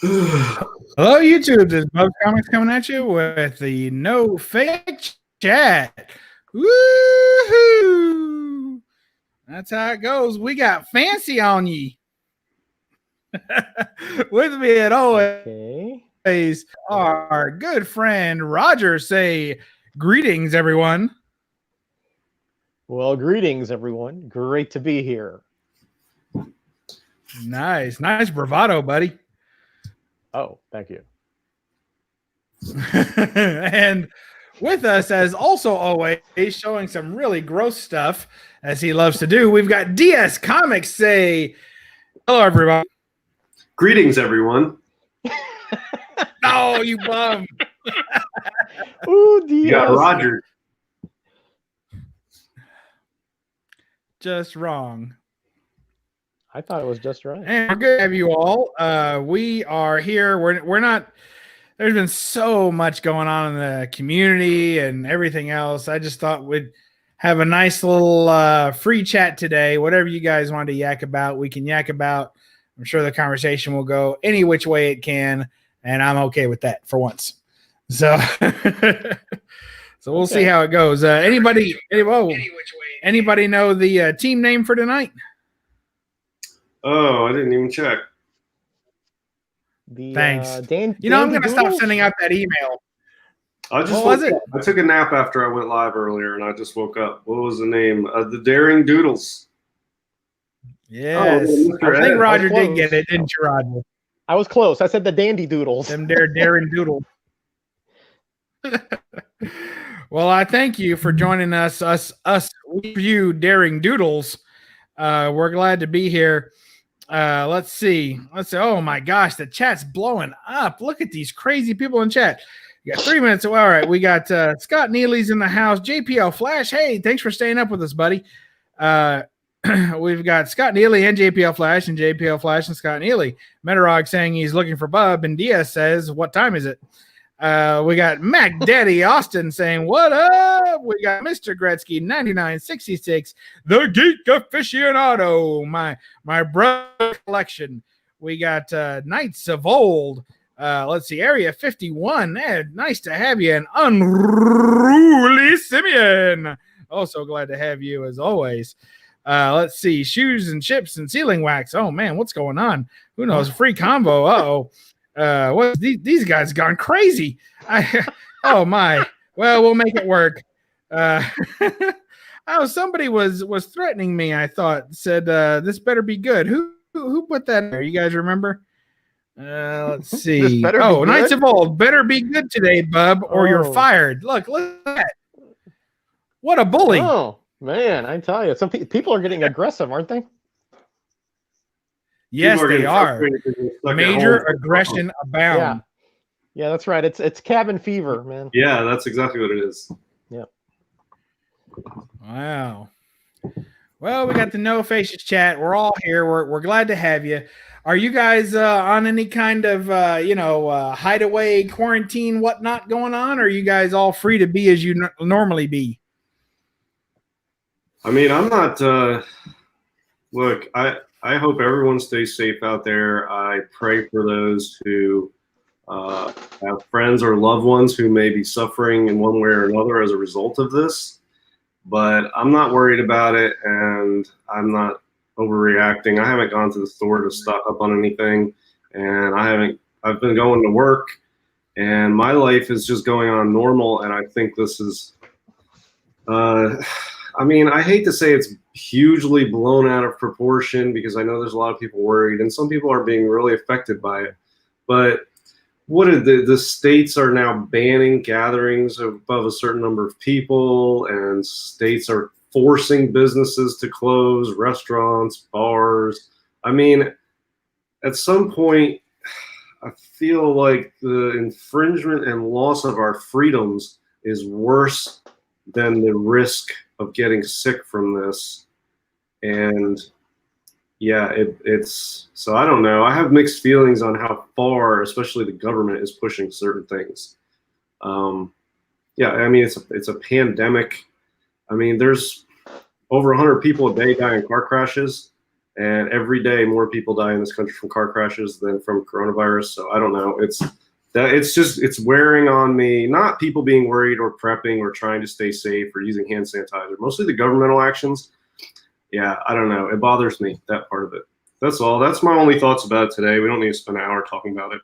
Hello, YouTube. This is BUB'S Comics coming at you with the No Fake Chat. Woohoo! That's how it goes. We got fancy on ye. With me at always, our good friend Roger. Say greetings, everyone. Well, greetings, everyone. Great to be here. Nice bravado, buddy. Oh, thank you. And with us, as also always, showing some really gross stuff, as he loves to do, we've got DS Comics. Say hello, everybody. Greetings, everyone. Oh, you bum. Ooh, DS. You got Roger. Just wrong. I thought it was just right. And we're good to have you all. We are here. We're not. There's been so much going on in the community and everything else. I just thought we'd have a nice little free chat today. Whatever you guys want to yak about, we can yak about. I'm sure the conversation will go any which way it can, and I'm okay with that for once. So, so we'll see how it goes. Anybody know the team name for tonight? Oh, I didn't even check. Thanks. I'm going to Doodles? stop sending out that email. I took a nap after I went live earlier, and I just woke up. What was the name? The Daring Doodles. Yes. I think Roger did get it, didn't you, Roger? I was close. I said the Dandy Doodles. Them Daring Doodles. Well, I thank you for joining us, you Daring Doodles. We're glad to be here. Let's see. Oh my gosh, the chat's blowing up. Look at these crazy people in chat. You got 3 minutes. All right, we got Scott Neely's in the house. JPL Flash. Hey, thanks for staying up with us, buddy. We've got Scott Neely and JPL Flash and Scott Neely. Metarog saying he's looking for Bub, and Diaz says, "What time is it?" We got Mac Daddy Austin saying, "What up?" We got Mr. Gretzky 9966, the Geek Aficionado, my brother collection. We got Knights of Old. Let's see, Area 51. Nice to have you, and Unruly Simeon. Also glad to have you as always. Let's see, Shoes and Chips and Sealing Wax. Oh man, what's going on? Who knows? Free combo. Uh-oh. What these guys gone crazy? Oh my. Well, we'll make it work. Somebody was threatening me. I thought said this better be good. Who put that in there? You guys remember? Let's see. Oh, Knights of Old, better be good today, Bub, or you're fired. Look at that. What a bully! Oh man, I tell you, some people are getting aggressive, aren't they? Yes, they are. Major aggression abound. Yeah, that's right. It's cabin fever, man. Yeah, that's exactly what it is. Yeah. Wow. Well, we got the No Faces chat. We're all here. We're glad to have you. Are you guys on any kind of hideaway, quarantine, whatnot going on? Or are you guys all free to be as you normally be? I mean, I'm not. Look, I hope everyone stays safe out there. I pray for those who have friends or loved ones who may be suffering in one way or another as a result of this. But I'm not worried about it, and I'm not overreacting. I haven't gone to the store to stock up on anything, and I've been going to work, and my life is just going on normal, and I think this is, I mean, I hate to say it's hugely blown out of proportion because I know there's a lot of people worried, and some people are being really affected by it, but what are the states are now banning gatherings above a certain number of people, and states are forcing businesses to close, restaurants, bars. I mean, at some point, I feel like the infringement and loss of our freedoms is worse than the risk of getting sick from this. And yeah, it's so I don't know. I have mixed feelings on how far, especially the government, is pushing certain things. Yeah, I mean, it's a pandemic. I mean, there's over 100 people a day die in car crashes. And every day, more people die in this country from car crashes than from coronavirus. So I don't know. It's wearing on me. Not people being worried or prepping or trying to stay safe or using hand sanitizer. Mostly the governmental actions. Yeah, I don't know. It bothers me, that part of it. That's all. That's my only thoughts about it today. We don't need to spend an hour talking about it.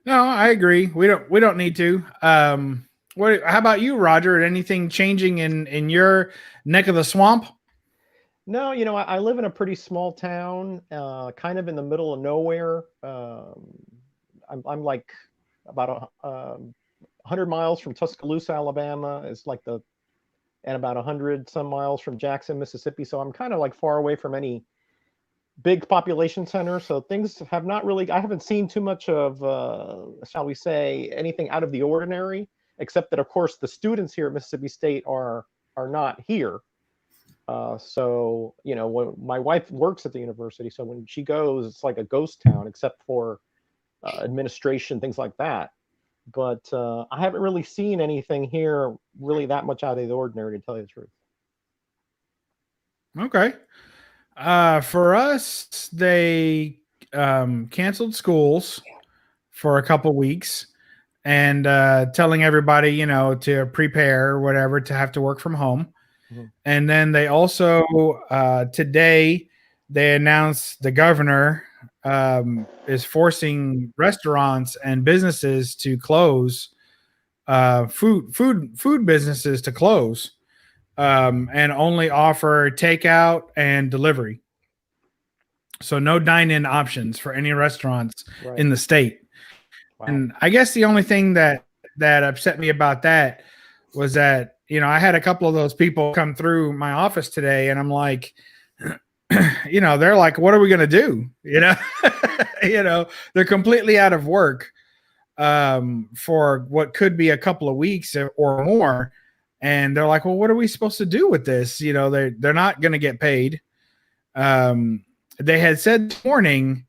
No, I agree. We don't need to. How about you, Roger? Anything changing in your neck of the swamp? No, I live in a pretty small town, kind of in the middle of nowhere. I'm like about 100 miles from Tuscaloosa, Alabama. It's like and about 100 some miles from Jackson, Mississippi. So I'm kind of like far away from any big population center. So things have not really, I haven't seen too much of, shall we say, anything out of the ordinary, except that, of course, the students here at Mississippi State are not here. So, when my wife works at the university, so when she goes, it's like a ghost town, except for administration, things like that. But I haven't really seen anything here really that much out of the ordinary, to tell you the truth. Okay. For us, they canceled schools for a couple weeks and telling everybody, to prepare or whatever to have to work from home. Mm-hmm. And then they also today they announced the governor is forcing restaurants and businesses to close, food businesses to close, and only offer takeout and delivery. So no dine-in options for any restaurants in the state. Wow. And I guess the only thing that upset me about that was that, I had a couple of those people come through my office today, and I'm like, they're like, what are we going to do? They're completely out of work for what could be a couple of weeks or more. And they're like, well, what are we supposed to do with this? They're not going to get paid. They had said this morning,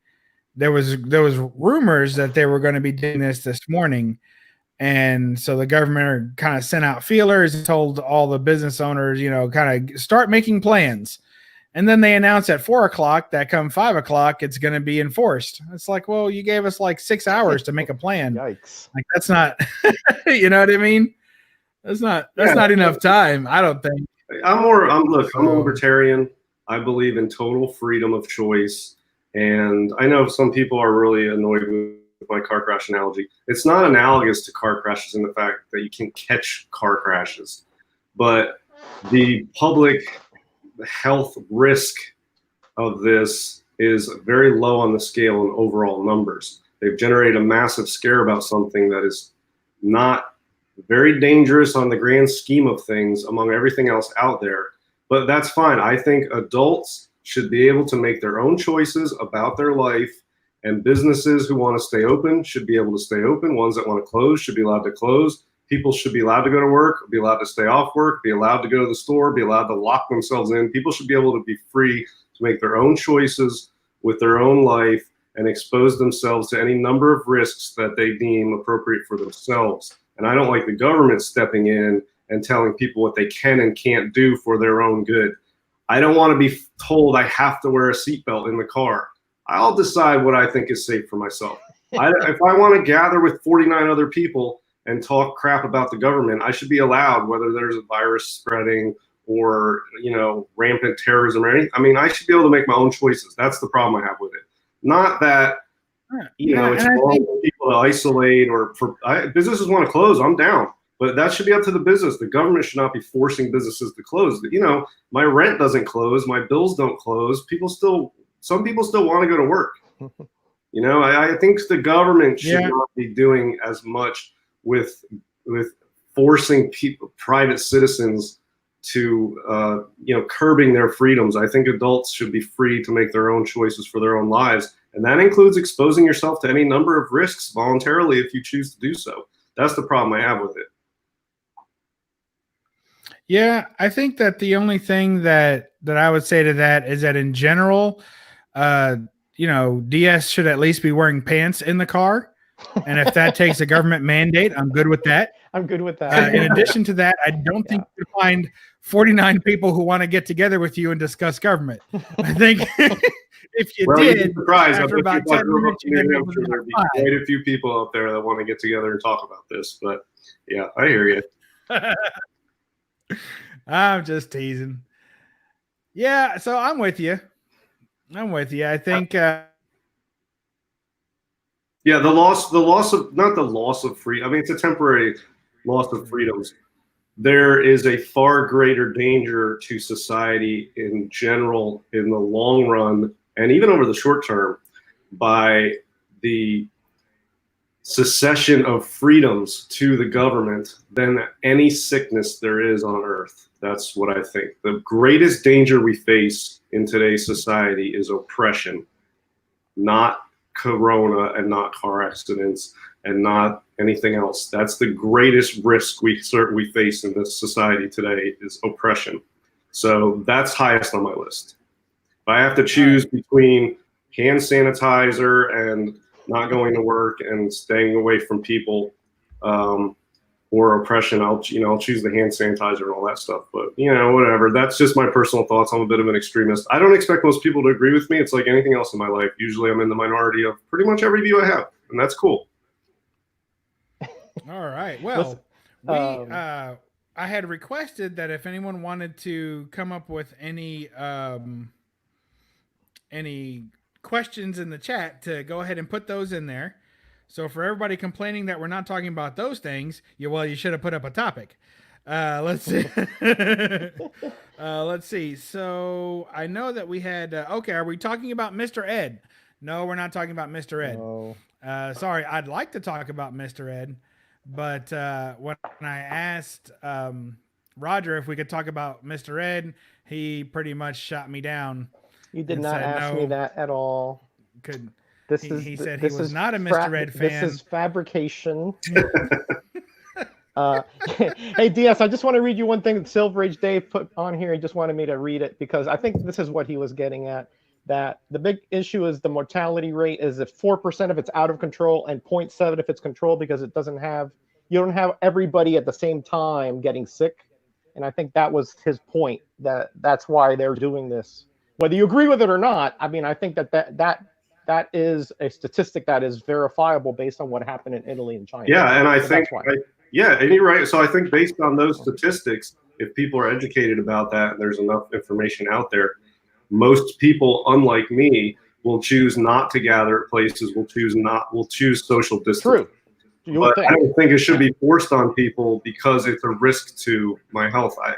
there was rumors that they were going to be doing this morning. And so the government kind of sent out feelers and told all the business owners, kind of start making plans. And then they announced at 4:00 that come 5:00, it's going to be enforced. It's like, well, you gave us like 6 hours to make a plan. Yikes. Like, that's not, you know what I mean? That's not enough time, I don't think. I'm a libertarian. I believe in total freedom of choice. And I know some people are really annoyed with my car crash analogy. It's not analogous to car crashes in the fact that you can catch car crashes, but the public health risk of this is very low on the scale in overall numbers. They've generated a massive scare about something that is not very dangerous on the grand scheme of things among everything else out there. But that's fine. I think adults should be able to make their own choices about their life, and businesses who want to stay open should be able to stay open. Ones that want to close should be allowed to close. People should be allowed to go to work, be allowed to stay off work, be allowed to go to the store, be allowed to lock themselves in. People should be able to be free to make their own choices with their own life and expose themselves to any number of risks that they deem appropriate for themselves. And I don't like the government stepping in and telling people what they can and can't do for their own good. I don't want to be told I have to wear a seatbelt in the car. I'll decide what I think is safe for myself. If I want to gather with 49 other people and talk crap about the government, I should be allowed, whether there's a virus spreading or, rampant terrorism or anything. I mean, I should be able to make my own choices. That's the problem I have with it. Not that, it's wrong for people to isolate or businesses want to close. I'm down. But that should be up to the business. The government should not be forcing businesses to close. My rent doesn't close. My bills don't close. Some people still want to go to work. I think the government should not be doing as much with forcing private citizens to, curbing their freedoms. I think adults should be free to make their own choices for their own lives. And that includes exposing yourself to any number of risks voluntarily if you choose to do so. That's the problem I have with it. Yeah, I think that the only thing that I would say to that is that in general, DS should at least be wearing pants in the car. And if that takes a government mandate, I'm good with that. I'm good with that. In addition to that, I don't think you can find 49 people who want to get together with you and discuss government. I think if you You'd did, be surprised. after about 10 minutes, you're going to I'm sure there'd be quite a few people out there that want to get together and talk about this. But yeah, I hear you. I'm just teasing. Yeah, so I'm with you. I think yeah, the loss of, not the loss of freedom. I mean, it's a temporary loss of freedoms. There is a far greater danger to society in general in the long run, and even over the short term, by the secession of freedoms to the government than any sickness there is on earth. That's what I think. The greatest danger we face in today's society is oppression, not corona and not car accidents and not anything else. That's the greatest risk we face in this society today is oppression. So that's highest on my list. If I have to choose between hand sanitizer and not going to work and staying away from people, or oppression, I'll choose the hand sanitizer and all that stuff. But whatever. That's just my personal thoughts. I'm a bit of an extremist. I don't expect most people to agree with me. It's like anything else in my life. Usually, I'm in the minority of pretty much every view I have, and that's cool. All right. Well, I had requested that if anyone wanted to come up with any questions in the chat, to go ahead and put those in there. So for everybody complaining that we're not talking about those things, you should have put up a topic. Let's see. Let's see. So I know that we had. Okay, are we talking about Mr. Ed? No, we're not talking about Mr. Ed. No. Sorry, I'd like to talk about Mr. Ed, but when I asked Roger if we could talk about Mr. Ed, he pretty much shot me down. You did not ask me that at all. He said he was not a Mr. Ed fan. This is fabrication. Hey, DS, I just want to read you one thing that Silver Age Dave put on here. He just wanted me to read it because I think this is what he was getting at. That the big issue is the mortality rate is if 4% if it's out of control and 0.7 if it's controlled, because you don't have everybody at the same time getting sick. And I think that was his point, that's why they're doing this. Whether you agree with it or not, I mean, I think that is a statistic that is verifiable based on what happened in Italy and China. Yeah, and I think, and you're right. So I think based on those statistics, if people are educated about that, and there's enough information out there, most people, unlike me, will choose not to gather at places. Will choose social distance. True. But I don't think it should be forced on people because it's a risk to my health. I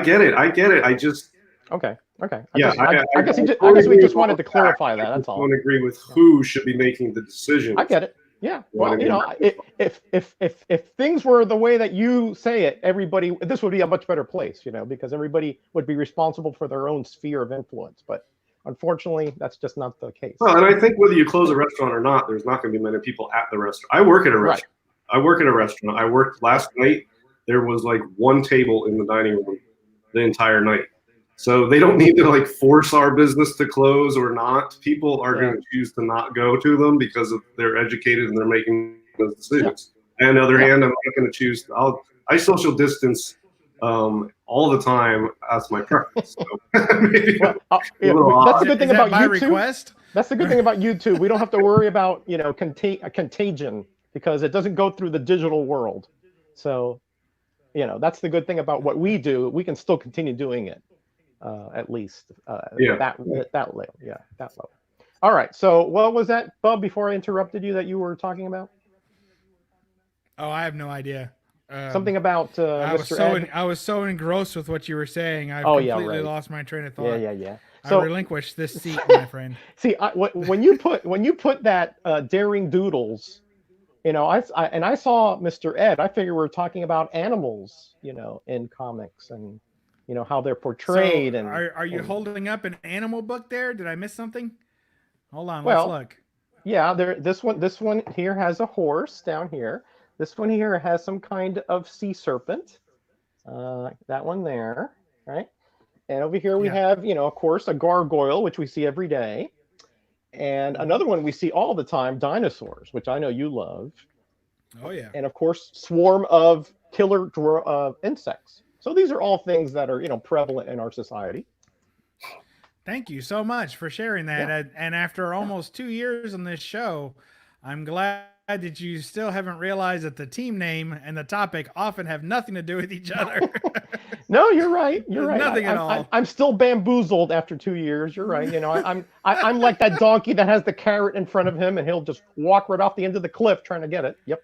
get it. I just. Okay. I guess we just wanted to clarify that. That's all. I don't agree with who should be making the decision. I get it. Yeah. Well, if things were the way that you say it, this would be a much better place, because everybody would be responsible for their own sphere of influence. But unfortunately, that's just not the case. Well, and I think whether you close a restaurant or not, there's not going to be many people at the restaurant. I work at a restaurant. Right. I worked last night. There was like one table in the dining room the entire night. So they don't need to force our business to close or not. People are going to choose to not go to them because they're educated and they're making those decisions. Yeah. And on the other hand, I'm not going to choose. I social distance all the time. That's my preference. So maybe that's the good thing about YouTube. That's the good thing about YouTube. We don't have to worry about contagion because it doesn't go through the digital world. So that's the good thing about what we do. We can still continue doing it. At least that level. All right. So what was that, Bub, before I interrupted you, that you were talking about? Oh, I have no idea. Something about Mr. Ed. I was so engrossed with what you were saying. I completely lost my train of thought. Yeah. So, I relinquished this seat, my friend. See, when you put that daring Doodles, I saw Mr. Ed. I figured we were talking about animals, in comics and. How they're portrayed. So are you holding up an animal book there? Did I miss something? Hold on, let's look. Yeah, this one here has a horse down here. This one here has some kind of sea serpent. That one there, right? And over here we have, of course, a gargoyle, which we see every day. And another one we see all the time, dinosaurs, which I know you love. Oh yeah. and of course, swarm of killer insects. So these are all things that are, prevalent in our society. Thank you so much for sharing that. Yeah. And after almost 2 years on this show, I'm glad that you still haven't realized that the team name and the topic often have nothing to do with each other. No, you're right. You're right. Nothing at all. I'm still bamboozled after 2 years. You're right. I'm like that donkey that has the carrot in front of him, and he'll just walk right off the end of the cliff trying to get it. Yep.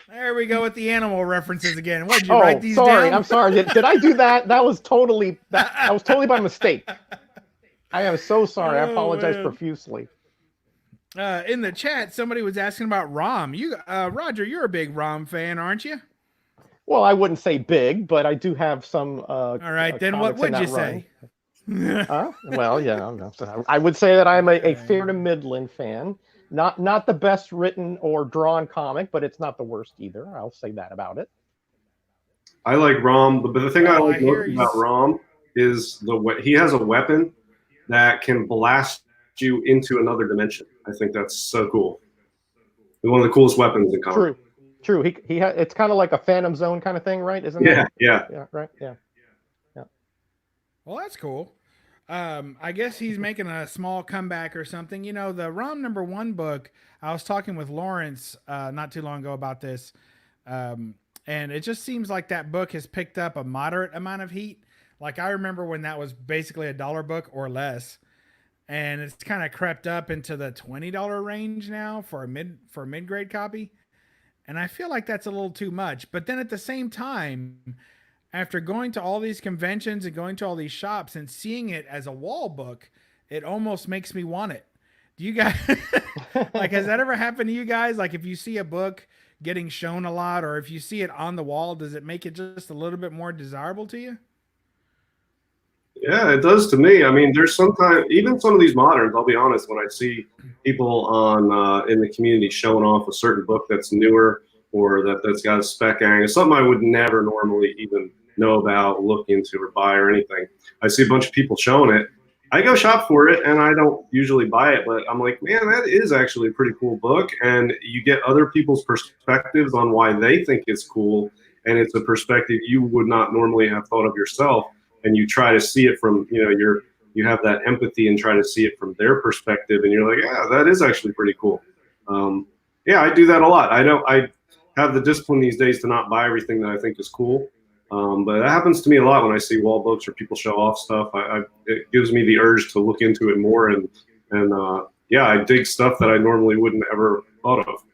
There we go with the animal references again. What did you Oh, write these sorry. down? I'm sorry. Did I do that? That was totally by mistake. I am so sorry. I apologize profusely. In the chat, somebody was asking about ROM. Roger, you're a big ROM fan, aren't you? Well, I wouldn't say big, but I do have some. All right, then what would you say? Well, yeah, I would say that I'm a fair to middling fan. Not the best written or drawn comic, but it's not the worst either. I'll say that about it. I like Rom, but the thing I like most about Rom is he has a weapon that can blast you into another dimension. I think that's so cool. It's one of the coolest weapons in comics. True. He it's kind of like a Phantom Zone kind of thing, right? Isn't it? Yeah. Right. Yeah. Well, that's cool. I guess he's making a small comeback or something. The ROM #1 book, I was talking with Lawrence not too long ago about this. And it just seems like that book has picked up a moderate amount of heat. Like I remember when that was basically $1 book or less. And it's kind of crept up into the $20 range now for a mid-grade copy. And I feel like that's a little too much. But then at the same time, after going to all these conventions and going to all these shops and seeing it as a wall book, it almost makes me want it. Do you guys like, has that ever happened to you guys? Like if you see a book getting shown a lot, or if you see it on the wall, does it make it just a little bit more desirable to you? Yeah, it does to me. I mean, there's sometimes, even some of these moderns, I'll be honest, when I see people on in the community showing off a certain book that's newer or that's got a spec angle, something I would never normally even know about, look into, or buy or anything. I see a bunch of people showing it. I go shop for it, and I don't usually buy it, but I'm like, man, that is actually a pretty cool book, and you get other people's perspectives on why they think it's cool, and it's a perspective you would not normally have thought of yourself. And you try to see it from, you have that empathy and try to see it from their perspective, and you're like, yeah, that is actually pretty cool. Yeah, I do that a lot. I have the discipline these days to not buy everything that I think is cool, but that happens to me a lot when I see wall books or people show off stuff. It gives me the urge to look into it more, and yeah, I dig stuff that I normally wouldn't ever thought of.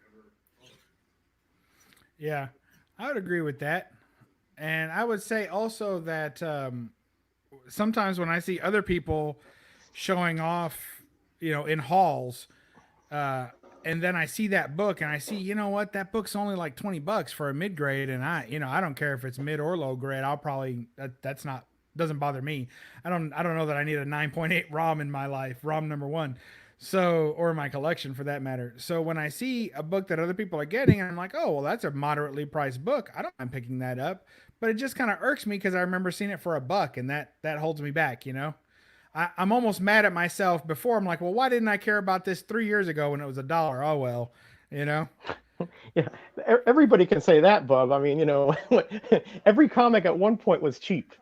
Yeah, I would agree with that, and I would say also that. Sometimes when I see other people showing off, in halls, and then I see that book and I see, what, that book's only like $20 for a mid grade. And I don't care if it's mid or low grade. I'll probably, doesn't bother me. I don't know that I need a 9.8 ROM in my life, ROM #1. So, or my collection for that matter. So when I see a book that other people are getting, I'm like, oh, well, that's a moderately priced book. I don't mind picking that up. But it just kind of irks me because I remember seeing it for $1, and that holds me back, I'm almost mad at myself before. I'm like, well, why didn't I care about this 3 years ago when it was $1? Oh, well, Yeah, everybody can say that, Bub. I mean, every comic at one point was cheap,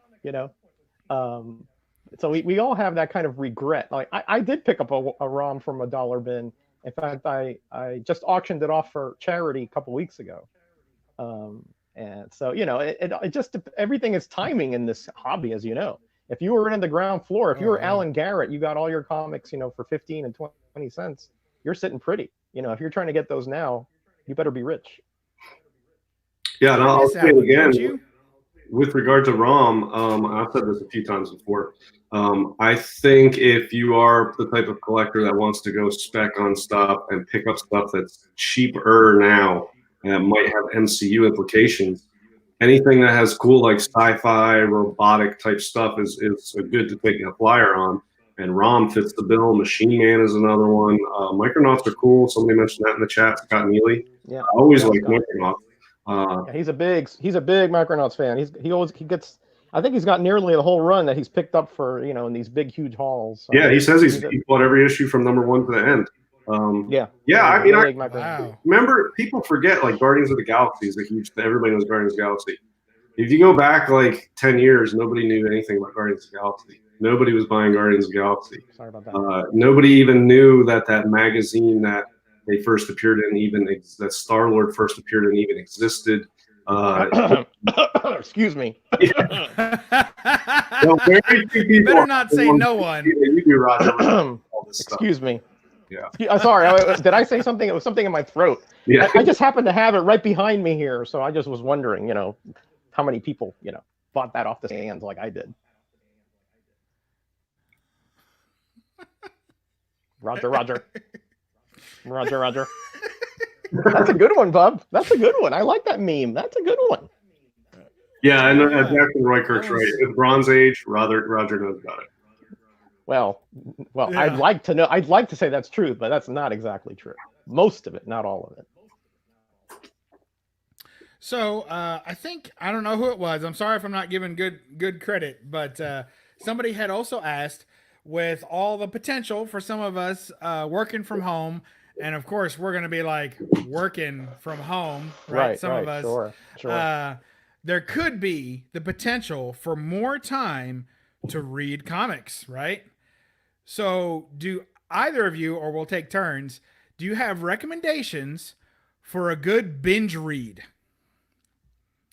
So we all have that kind of regret. Like I did pick up a ROM from a dollar bin. In fact, I just auctioned it off for charity a couple weeks ago. And so, it just, everything is timing in this hobby, as you know. If you were in the ground floor, if you were Alan Garrett, you got all your comics, for 15 and 20 cents, you're sitting pretty. If you're trying to get those now, you better be rich. Yeah, and I'll say it again, with regard to ROM, I've said this a few times before. I think if you are the type of collector that wants to go spec on stuff and pick up stuff that's cheaper now, that might have MCU implications. Anything that has cool, like sci-fi, robotic type stuff is good to take a flyer on. And ROM fits the bill. Machine Man is another one. Micronauts are cool. Somebody mentioned that in the chat. Scott Neely. Yeah, I always like Micronauts. Yeah, he's a big Micronauts fan. He gets. I think he's got nearly the whole run that he's picked up for in these big huge hauls. So yeah, he says he bought every issue from #1 to the end. Yeah. I mean, really Wow. remember, people forget like Guardians of the Galaxy is a huge. Everybody knows Guardians of the Galaxy. If you go back like 10 years, nobody knew anything about Guardians of the Galaxy. Nobody was buying Guardians of the Galaxy. Sorry about that. Nobody even knew that magazine that they first appeared in, that Star-Lord first appeared in, even existed. Excuse me. Well, very few You people better not say no one. You do, Roger. All this stuff. Excuse me. Yeah. Sorry. Did I say something? It was something in my throat. Yeah. I just happened to have it right behind me here, so I just was wondering, how many people, bought that off the stands like I did. Roger. That's a good one, Bub. That's a good one. I like that meme. That's a good one. Yeah, and exactly, Roy Kirk's right. In Bronze Age, Roger knows about it. Well, Yeah. I'd like to know. I'd like to say that's true, but that's not exactly true. Most of it, not all of it. So I think, I don't know who it was. I'm sorry if I'm not giving good credit, but somebody had also asked, with all the potential for some of us working from home, and of course we're going to be like working from home, right? Some of us, Sure. there could be the potential for more time to read comics, right? So do either of you, or we'll take turns, do you have recommendations for a good binge read?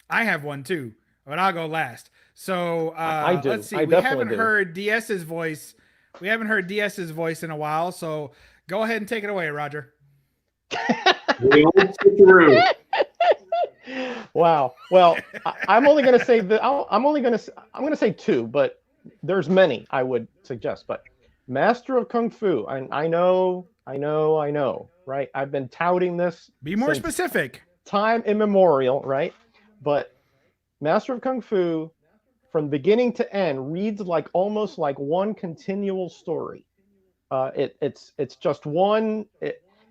I have one too, but I'll go last. So I do. let's see. I We definitely haven't do. heard DS's voice. We haven't heard DS's voice in a while. So go ahead and take it away, Roger. The old switcheroo. Wow. Well, I'm only going to say that. I'm going to say two, but there's many I would suggest. But Master of Kung Fu. I know. Right. I've been touting this. Be more since specific. time immemorial, right? But Master of Kung Fu, from beginning to end, reads like almost like one continual story. It's just one.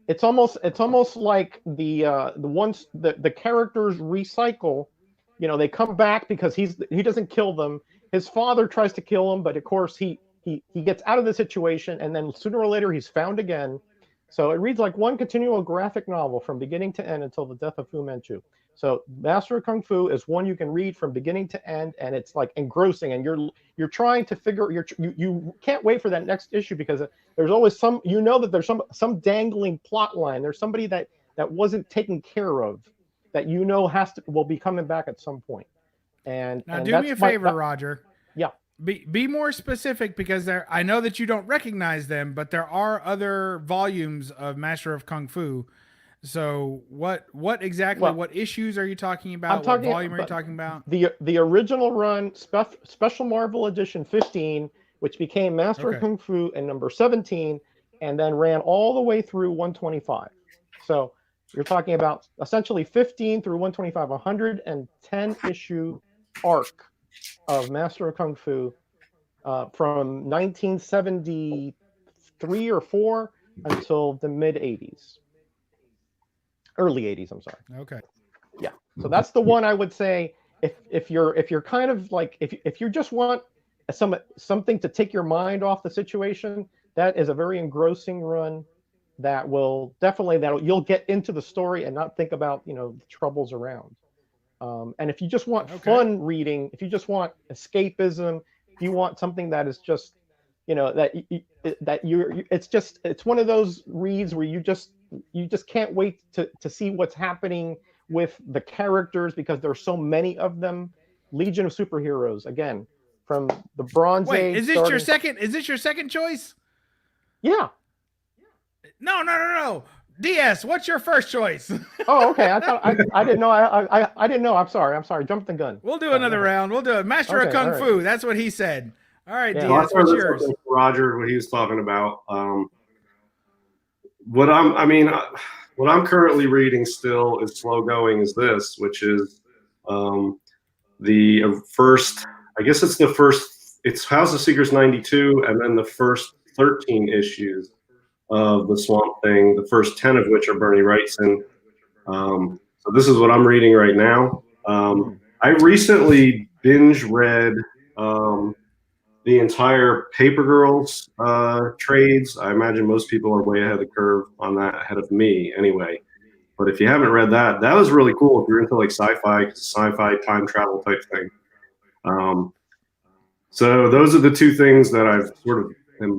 It's almost like the characters recycle. They come back because he doesn't kill them. His father tries to kill him, but of course he gets out of the situation, and then sooner or later he's found again. So it reads like one continual graphic novel from beginning to end until the death of Fu Manchu. So Master of Kung Fu is one you can read from beginning to end, and it's like engrossing, and you're trying to figure, you can't wait for that next issue, because there's always that there's some dangling plot line. There's somebody that wasn't taken care of, that will be coming back at some point. And Now and do me a favor, that, Roger. yeah. Be more specific, because I know that you don't recognize them, but there are other volumes of Master of Kung Fu. So what exactly, what issues are you talking about? What volume are you talking about? The original run, Special Marvel Edition 15, which became Master of Kung Fu and number 17, and then ran all the way through 125. So you're talking about essentially 15 through 125, 110 issue arc of Master of Kung Fu from 1973 or 4 until the mid 80s. Early 80s, I'm sorry. Okay. Yeah. So that's the one I would say, if you're kind of like, if you just want something to take your mind off the situation, that is a very engrossing run that will definitely, you'll get into the story and not think about, the troubles around. And if you just want fun reading, if you just want escapism, if you want something that is just, it's one of those reads where you just can't wait to see what's happening with the characters, because there's so many of them. Legion of Superheroes, again, from the Bronze Age. Is this your second? Is this your second choice? Yeah. No. DS, what's your first choice? Oh, okay. I thought I didn't know. I didn't know. I'm sorry. Jumped the gun. We'll do another round. We'll do it. Master of Kung Fu. That's what he said. All right, Yeah. DS, what's yours? Roger, what he was talking about. What I'm currently reading still is slow going is this, which is the first. I guess it's the first. It's House of Secrets 92, and then the first 13 issues of the Swamp Thing. The first 10 of which are Bernie Wrightson. So this is what I'm reading right now. I recently binge read the entire Paper Girls trades. I imagine most people are way ahead of the curve on that, ahead of me anyway. But if you haven't read that, that was really cool if you're into like sci-fi time travel type thing. So those are the two things that I've sort of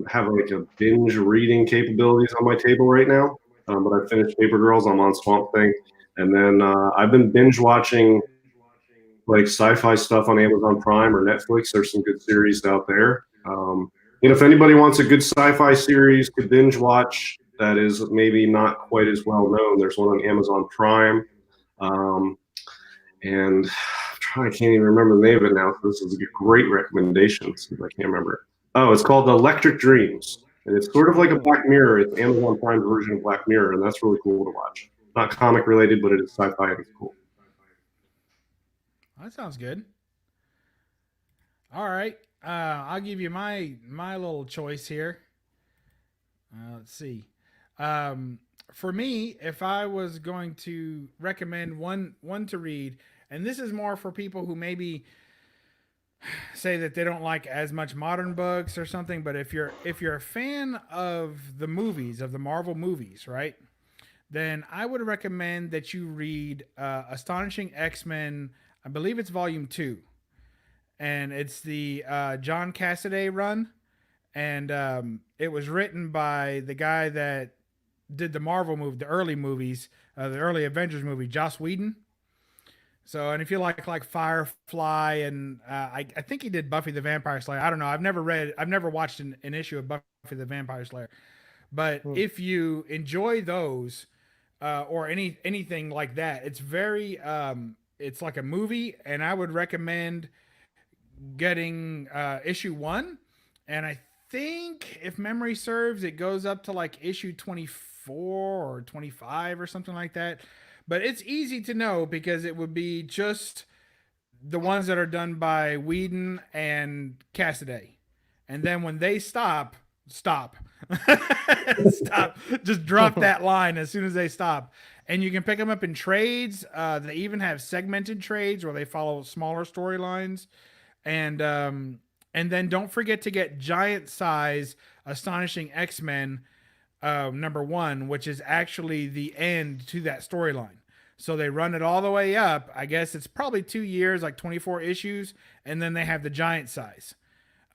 have like a binge reading capabilities on my table right now. But I finished Paper Girls. I'm on Swamp Thing, and then I've been binge watching like sci-fi stuff on Amazon Prime or Netflix. There's some good series out there. If anybody wants a good sci-fi series to binge watch that is maybe not quite as well known, there's one on Amazon Prime. And I can't even remember the name of it now. So this is a great recommendation. See if I can't remember it. Oh, it's called Electric Dreams. And it's sort of like a Black Mirror. It's Amazon Prime's version of Black Mirror, and that's really cool to watch. Not comic related, but it is sci-fi and it's cool. That sounds good. All right. I'll give you my little choice here. Let's see. For me, if I was going to recommend one to read, and this is more for people who maybe say that they don't like as much modern books or something, but if you're a fan of the movies, of the Marvel movies, right? Then I would recommend that you read Astonishing X-Men. I believe it's volume 2. And it's the John Cassaday run. And it was written by the guy that did the Marvel movie, the early movies, the early Avengers movie, Joss Whedon. So, and if you like Firefly, and I think he did Buffy the Vampire Slayer. I don't know. I've never watched an issue of Buffy the Vampire Slayer. But if you enjoy those, or anything like that, it's very, it's like a movie, and I would recommend getting issue 1, and I think if memory serves, it goes up to like issue 24 or 25 or something like that. But it's easy to know because it would be just the ones that are done by Whedon and Cassaday. And then when they stop. Stop. Just drop that line as soon as they stop. And you can pick them up in trades. They even have segmented trades where they follow smaller storylines. And then don't forget to get giant size Astonishing X-Men number 1, which is actually the end to that storyline. So they run it all the way up. I guess it's probably 2 years, like 24 issues, and then they have the giant size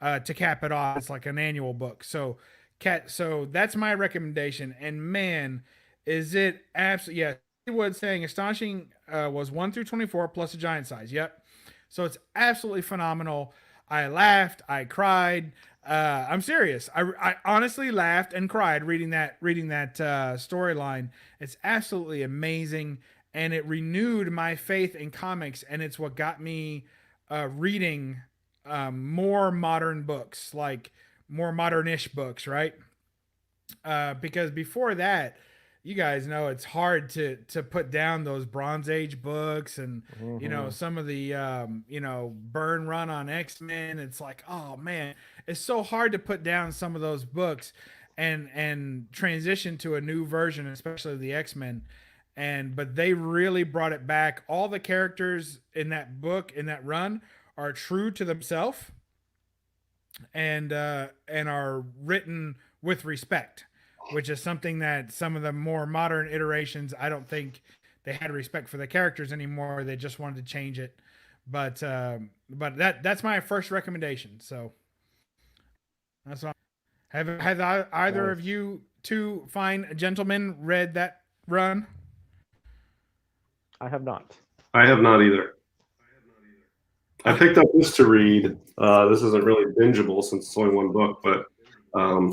to cap it off. It's like an annual book. So that's my recommendation. And man, is it absolutely, yeah. Wood saying Astonishing was 1 through 24 plus a giant size. Yep. So it's absolutely phenomenal. I laughed. I cried. I'm serious. I honestly laughed and cried reading that storyline. It's absolutely amazing, and it renewed my faith in comics. And it's what got me reading more modern books, like more modern-ish books, right? Because before that, you guys know it's hard to put down those Bronze Age books, and some of the Byrne run on X-Men. It's like, oh man, it's so hard to put down some of those books and transition to a new version, especially the X-Men. But they really brought it back. All the characters in that book, in that run, are true to themselves and are written with respect, which is something that some of the more modern iterations, I don't think they had respect for the characters anymore. They just wanted to change it. But that's my first recommendation. So that's all. Have either of you two fine gentlemen read that run? I have not. I have not either. I picked up this to read. This isn't really bingeable since it's only one book, but I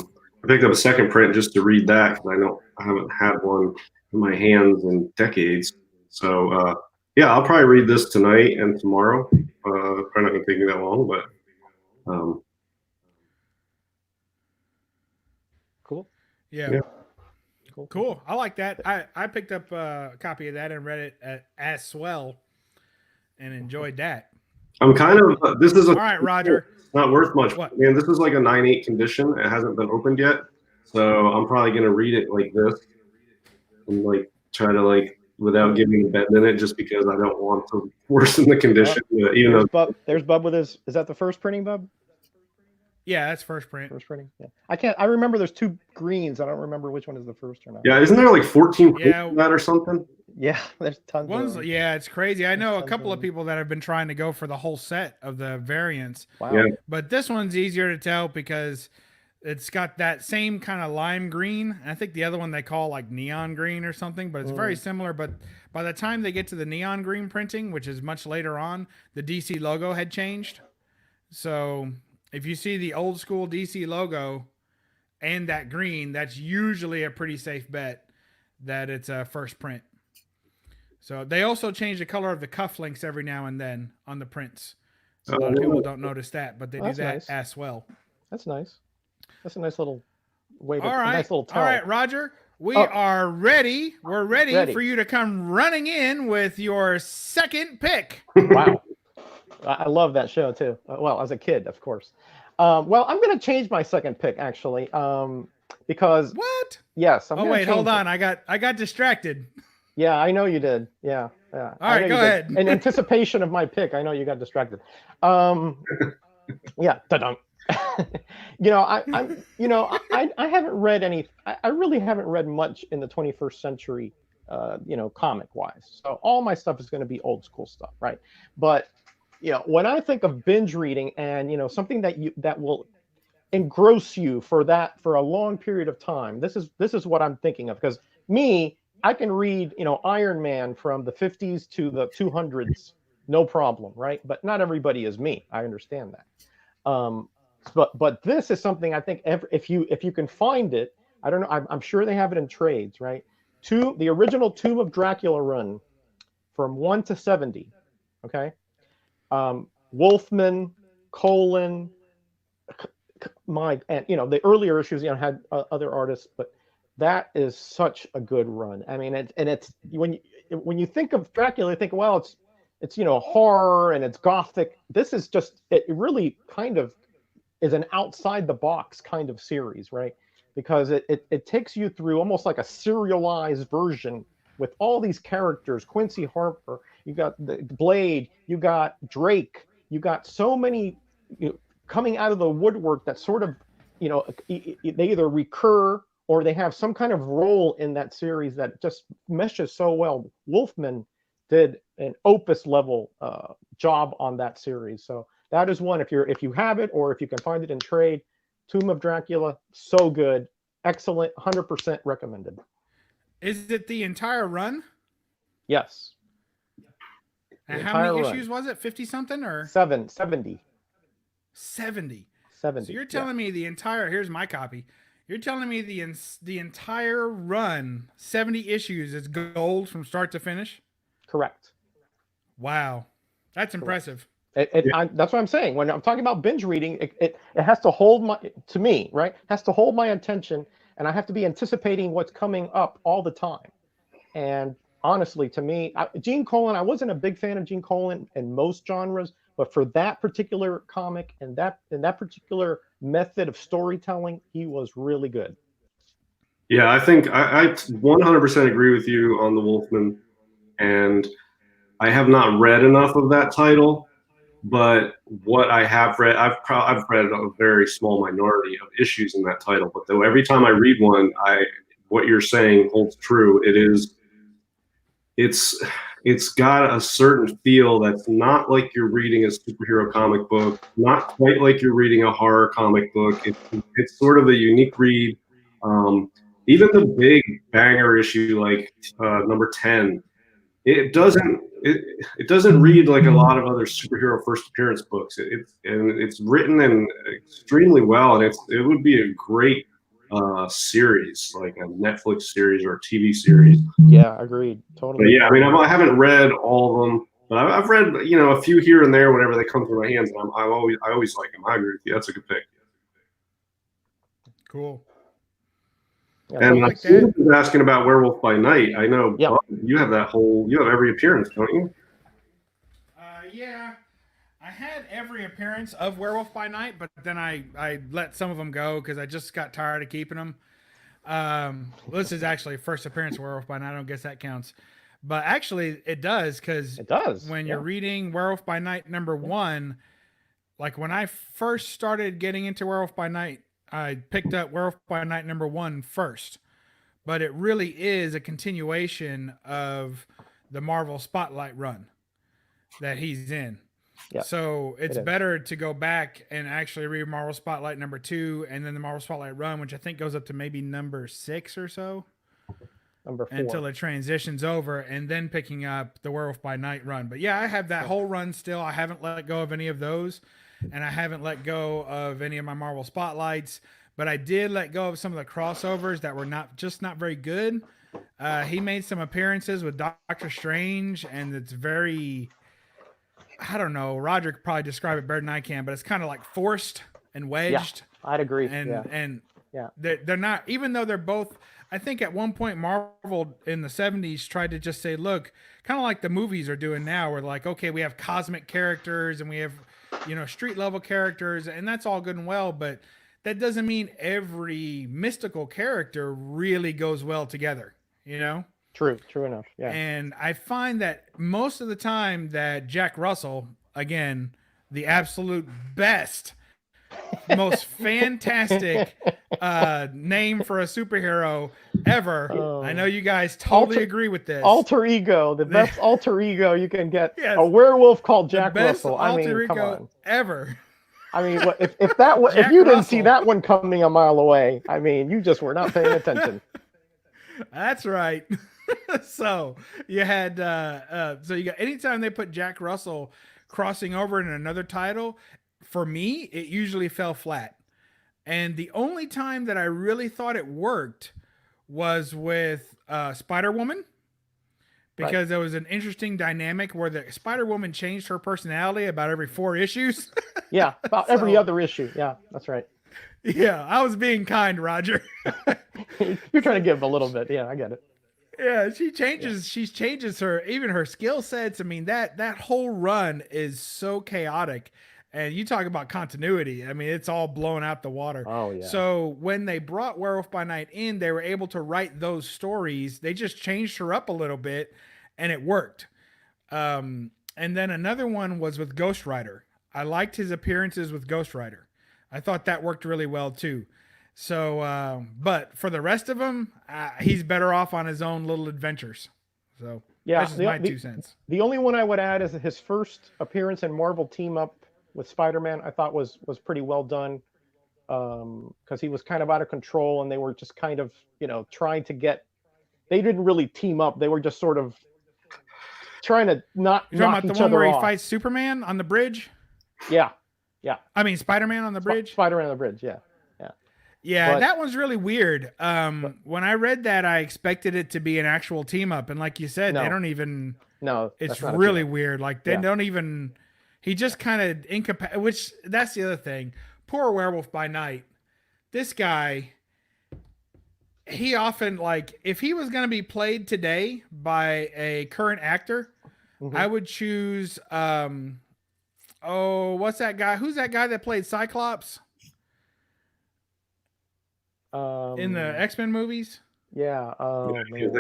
picked up a second print just to read that because I haven't had one in my hands in decades. So yeah, I'll probably read this tonight and tomorrow. Probably not gonna take me that long, but cool. Yeah. Cool. I like that. I picked up a copy of that and read it as well, and enjoyed that. I'm kind of this is all right, Roger. It's not worth much. What? Man, this is like a 9.8 condition. It hasn't been opened yet, so I'm probably gonna read it like this and like try to like without giving a bend in it, just because I don't want to worsen the condition. Even there's Bub with his. Is that the first printing, Bub? Yeah, that's first print. First printing. Yeah. I remember there's 2 greens. I don't remember which one is the first or not. Yeah, isn't there like 14 Yeah. of that or something? Yeah, there's tons One's, of them. yeah, it's crazy. I know a tons couple of of people that have been trying to go for the whole set of the variants, Wow. Yeah. but this one's easier to tell because it's got that same kind of lime green. I think the other one they call like neon green or something, but it's very similar. But by the time they get to the neon green printing, which is much later on, the DC logo had changed. So if you see the old school DC logo and that green, that's usually a pretty safe bet that it's a first print. So they also change the color of the cufflinks every now and then on the prints. So a lot of people don't notice that, but they do That's that nice. as well. That's nice. That's a nice little way to All right. nice little tell. All right, Roger. We Oh. are ready. We're ready Ready. for you to come running in with your second pick. Wow. I love that show too. Well, as a kid, of course. Well, I'm going to change my second pick actually, because What? yes. Oh wait, hold on. I got distracted. Yeah, I know you did. Yeah. Yeah. All right, go ahead. In anticipation of my pick, I know you got distracted. Yeah. Da-dunk. I haven't read any. I really haven't read much in the 21st century, comic wise. So all my stuff is going to be old school stuff, right? But when I think of binge reading and something that will engross you for a long period of time, this is what I'm thinking of. Because I can read Iron Man from the 50s to the 200s, no problem, right? But not everybody is me. I understand that. But this is something I think if you can find it, I don't know. I'm sure they have it in trades, right? The original Tomb of Dracula run from 1 to 70. Okay. Wolfman, Colin, and the earlier issues had other artists, but that is such a good run. I mean, it's when you think of Dracula, you think, well, it's horror and it's gothic. This is just it really kind of is an outside the box kind of series, right? Because it takes you through almost like a serialized version with all these characters. Quincy Harper, you got the Blade, you got Drake, you got so many coming out of the woodwork that sort of they either recur or they have some kind of role in that series that just meshes so well. Wolfman did an opus level job on that series. So that is one, if you have it or if you can find it in trade. Tomb of Dracula, so good, excellent, 100% recommended. Is it the entire run? Yes. And how many issues was it? 50 something or 70? 70. 70. So you're telling me the entire, here's my copy. You're telling me the entire run, 70 issues, is gold from start to finish? Correct. Wow. That's impressive. That's what I'm saying. When I'm talking about binge reading, it has to hold has to hold my attention, and I have to be anticipating what's coming up all the time. And honestly, to me, Gene Colan, I wasn't a big fan of Gene Colan in most genres, but for that particular comic and that particular method of storytelling, he was really good. Yeah, I think I 100% agree with you on the Wolfman, and I have not read enough of that title. But what I have read, I've read a very small minority of issues in that title. But though every time I read one, what you're saying holds true. It's got a certain feel that's not like you're reading a superhero comic book, not quite like you're reading a horror comic book. It's sort of a unique read. Even the big banger issue like number 10. It doesn't read like a lot of other superhero first appearance books. It's written and extremely well, and it would be a great series, like a Netflix series or a TV series. Yeah, agreed. Totally. But yeah, I mean, I haven't read all of them, but I've read a few here and there whenever they come through my hands, and I always like them. I agree with you. That's a good pick. Cool. Yeah, and like was asking about Werewolf by Night. I know you have every appearance, don't you? Yeah, I had every appearance of Werewolf by Night, but then I let some of them go because I just got tired of keeping them. This is actually first appearance of Werewolf by Night. I don't guess that counts, but actually it does, because it does when you're reading Werewolf by Night #1. like when I first started getting into Werewolf by Night, I picked up Werewolf by Night #1 first, but it really is a continuation of the Marvel Spotlight run that he's in. Yeah, So it's it is. better to go back and actually read Marvel Spotlight #2 and then the Marvel Spotlight run, which I think goes up to maybe #6 or so Number 4. until it transitions over, and then picking up the Werewolf by Night run. But yeah, I have that whole run still. I haven't let go of any of those, and I haven't let go of any of my Marvel Spotlights. But I did let go of some of the crossovers that were not very good. He made some appearances with Doctor Strange, and it's very, I don't know, Roger could probably describe it better than I can, but it's kind of like forced and wedged. Yeah, I'd agree. And Yeah. they're not, even though they're both, I think at one point Marvel in the 70s tried to just say, look, kind of like the movies are doing now, where like, okay, we have cosmic characters and we have, street level characters, and that's all good and well, but that doesn't mean every mystical character really goes well together, True enough. Yeah. And I find that most of the time that Jack Russell, again, the absolute best, most fantastic name for a superhero ever. I know you guys totally agree with this. Alter ego, the best alter ego you can get. Yes. A werewolf called Jack the best Russell. Alter ego come on. Ever. I mean, if you didn't see that one coming a mile away, I mean, you just were not paying attention. That's right. So you had anytime they put Jack Russell crossing over in another title, for me, it usually fell flat. And the only time that I really thought it worked was with Spider-Woman, because there was an interesting dynamic where the Spider-Woman changed her personality about every 4 issues. Yeah, about every other issue. Yeah, that's right. Yeah, I was being kind, Roger. You're trying to give a little bit. Yeah, I get it. Yeah, she changes her skill sets. I mean, that whole run is so chaotic. And you talk about continuity. I mean, it's all blown out the water. Oh, yeah. So when they brought Werewolf by Night in, they were able to write those stories. They just changed her up a little bit, and it worked. And then another one was with Ghost Rider. I liked his appearances with Ghost Rider. I thought that worked really well, too. So, but for the rest of them, he's better off on his own little adventures. So, yeah, that's just my 2 cents. The only one I would add is his first appearance in Marvel Team Up with Spider-Man. I thought was pretty well done, because he was kind of out of control, and they were just kind of trying to get. They didn't really team up. They were just sort of trying to not. You're talking about the one where he fights Superman on the bridge? Yeah. I mean, Spider-Man on the bridge. Spider-Man on the bridge. Yeah. Yeah, but that one's really weird. When I read that, I expected it to be an actual team up, and like you said, they don't even. No, it's really weird. Like they don't even. He just kind of incapacitated. Which that's the other thing. Poor Werewolf by Night. This guy. He often, like, if he was going to be played today by a current actor, I would choose. What's that guy? Who's that guy that played Cyclops? In the X-Men movies? Yeah.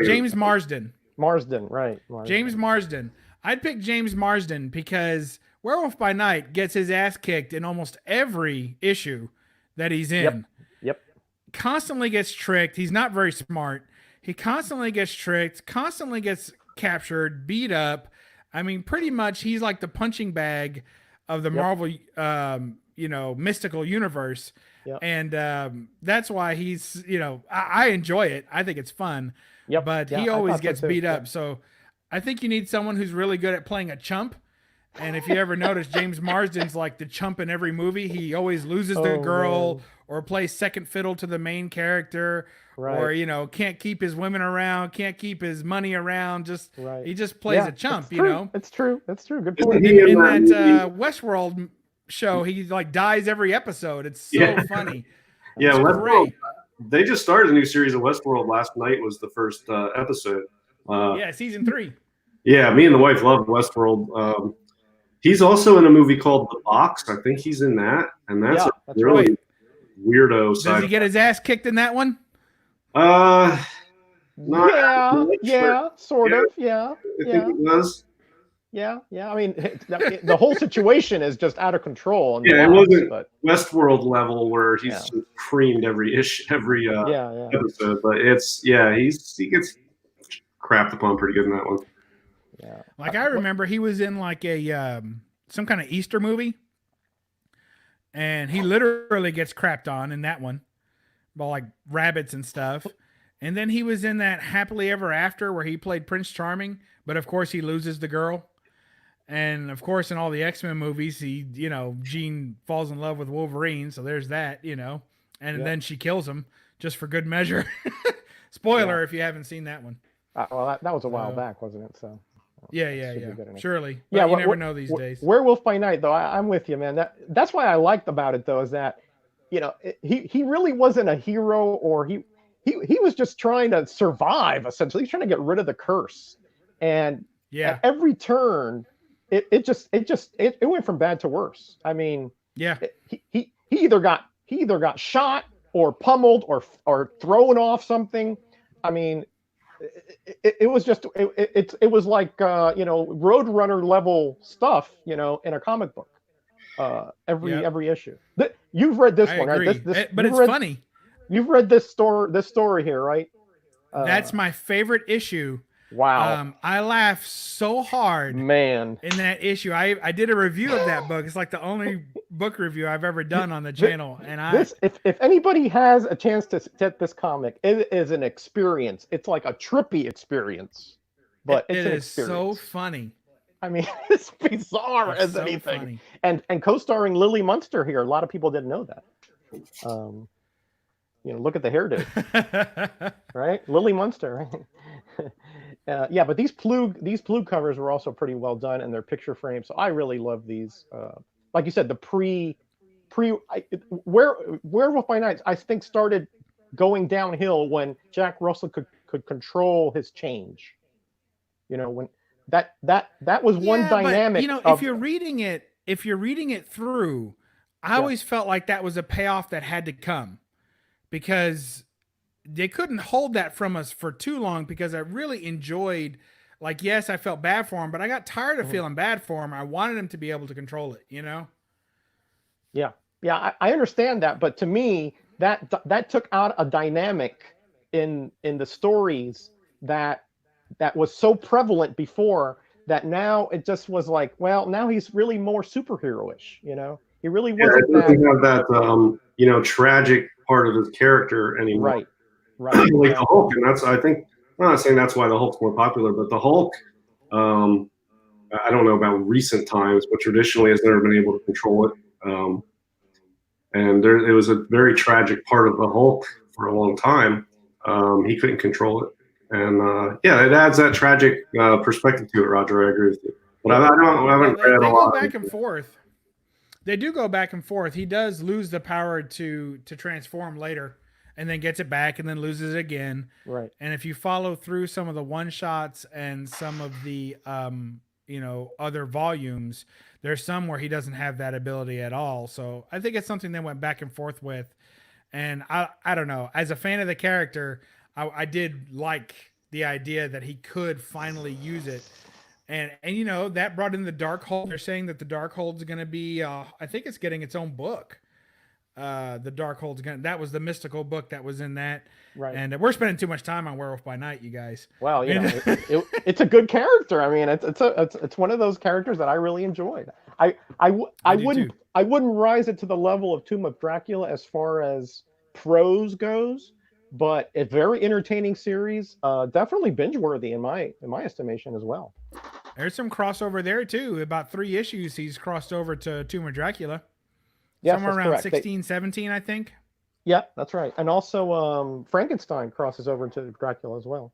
James Marsden. Right. James Marsden. I'd pick James Marsden because Werewolf by Night gets his ass kicked in almost every issue that he's in. Yep. Constantly gets tricked. He's not very smart. He constantly gets tricked, constantly gets captured, beat up. I mean, pretty much he's like the punching bag of the Marvel, mystical universe. Yep. And that's why he's, I enjoy it. I think it's fun. Yep. But he always gets beat up. So I think you need someone who's really good at playing a chump. And if you ever notice, James Marsden's like the chump in every movie. He always loses the girl or plays second fiddle to the main character, or, can't keep his women around, can't keep his money around. He just plays a chump, It's true. That's true. Good point. In that Westworld show, he like dies every episode. It's so funny. Yeah, Westworld. They just started a new series of Westworld. Last night was the first episode. Season 3. Yeah, me and the wife love Westworld. He's also in a movie called The Box. I think he's in that, and that's really weirdo side. Does he get his ass kicked in that one? Not sort of. Yeah. I think he does. Yeah. I mean, the whole situation is just out of control. Yeah, it wasn't but Westworld level where he's Yeah. just creamed every yeah. episode, but he gets crapped upon pretty good in that one. Yeah. Like I remember he was in like a some kind of Easter movie, and he literally gets crapped on in that one by like rabbits and stuff. And then he was in that Happily Ever After where he played Prince Charming, but of course he loses the girl. And of course, in all the X-Men movies, Jean falls in love with Wolverine, so there's that, and then she kills him just for good measure. Spoiler if you haven't seen that one. Well, that was a while back, wasn't it? So. Yeah. Surely. Yeah, you never know these days. Werewolf by Night, though, I'm with you, man. That's why I liked about it, though, is that, he really wasn't a hero, or he was just trying to survive. Essentially, he's trying to get rid of the curse, and at every turn, it went from bad to worse. I mean, he either got shot or pummeled or thrown off something. I mean, it was just it was like Roadrunner level stuff, in a comic book. Every issue. You've read this one, agree. right? But it's funny. You've read this story here, right? That's my favorite issue. Wow. I laughed so hard, man, in that issue. I did a review of that book. It's like the only book review I've ever done on the channel. And if anybody has a chance to get this comic, it is an experience. It's like a trippy experience, but it's an experience. So funny. I mean, it's bizarre as so anything. Funny. And co-starring Lily Munster here. A lot of people didn't know that. Look at the hairdo, right? Lily Munster, right? But these Plug covers were also pretty well done, and their picture frames. So I really love these. Like you said, the Werewolf by Night, I think, started going downhill when Jack Russell could control his change. When that was one dynamic. But, if you're reading it through, I always felt like that was a payoff that had to come, because they couldn't hold that from us for too long, because I really enjoyed, like, yes, I felt bad for him, but I got tired of feeling bad for him. I wanted him to be able to control it, Yeah. I understand that. But to me, that took out a dynamic in the stories that was so prevalent before, that now it just was like, well, now he's really more superhero-ish, He really wasn't doesn't have that, tragic part of his character anymore. Right. Like the Hulk, and I'm not saying that's why the Hulk's more popular, but the Hulk, I don't know about recent times, but traditionally has never been able to control it. And it was a very tragic part of the Hulk for a long time. He couldn't control it. And it adds that tragic perspective to it, Roger. I agree with you. But I haven't read a lot. They go back and forth. They do go back and forth. He does lose the power to transform later, and then gets it back, and then loses it again. Right. And if you follow through some of the one shots and some of the other volumes, there's some where he doesn't have that ability at all. So I think it's something they went back and forth with. And I don't know. As a fan of the character, I did like the idea that he could finally use it. And that brought in the Darkhold. They're saying that the Darkhold's going to be, I think it's getting its own book. The Darkhold's that was the mystical book that was in that. Right. And we're spending too much time on Werewolf by Night, you guys. Well, it's a good character. I mean, it's one of those characters that I really enjoyed. I wouldn't rise it to the level of Tomb of Dracula as far as prose goes, but a very entertaining series. Definitely binge worthy in my estimation as well. There's some crossover there too. About 3 issues, he's crossed over to Tomb of Dracula. Yes, somewhere around 16, 17, I think. Yeah, that's right. And also Frankenstein crosses over to Dracula as well.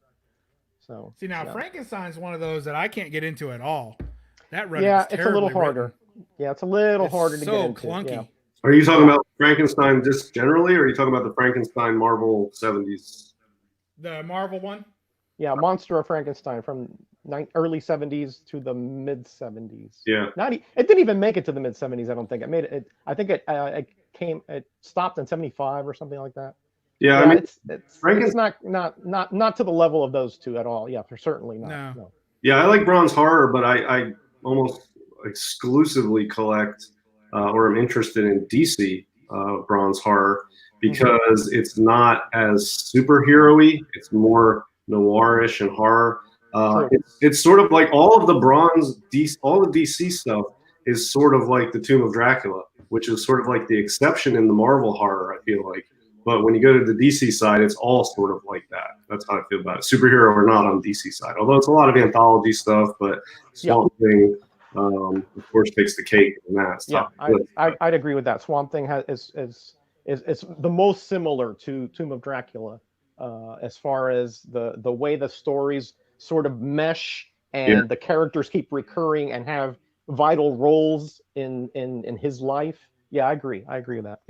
So see, now Frankenstein's one of those that I can't get into at all. That run it's a little harder. Written. Yeah, it's a little harder to get into. So clunky. Yeah. Are you talking about Frankenstein just generally, or are you talking about the Frankenstein Marvel 70s? The Marvel one? Yeah, Monster of Frankenstein from early 70s to the mid 70s. Yeah. It didn't even make it to the mid 70s. I don't think it made it. I think it stopped in 75 or something like that. Yeah, I mean, it's not to the level of those two at all. Yeah, for certainly not. No. Yeah, I like Bronze Horror, but almost exclusively collect or am interested in DC bronze horror because it's not as superhero-y. It's more noirish and horror. It's sort of like all of the bronze DC, all the DC stuff is sort of like the Tomb of Dracula, which is sort of like the exception in the Marvel horror, I feel like. But when you go to the DC side, it's all sort of like that. That's how I feel about it. Superhero or not on DC side. Although it's a lot of anthology stuff, but Swamp Thing, of course, takes the cake in that. Yeah, I'd agree with that. Swamp Thing is the most similar to Tomb of Dracula as far as the way the stories sort of mesh and the characters keep recurring and have vital roles in his life. Yeah, I agree with that.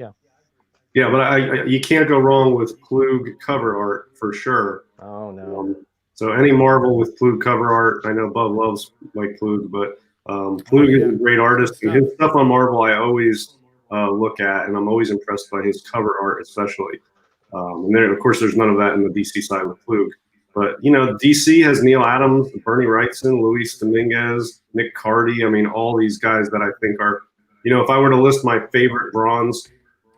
Yeah, but you can't go wrong with Plug cover art for sure. Oh no. So any Marvel with Plug cover art, I know Bub loves Mike Plug, but Plug is a great artist, and his stuff on Marvel I always look at, and I'm always impressed by his cover art, especially. And then, of course, there's none of that in the DC side with Plug. But you know, DC has Neil Adams, Bernie Wrightson, Luis Dominguez, Nick Cardy. I mean, all these guys that I think are, you know, if I were to list my favorite bronze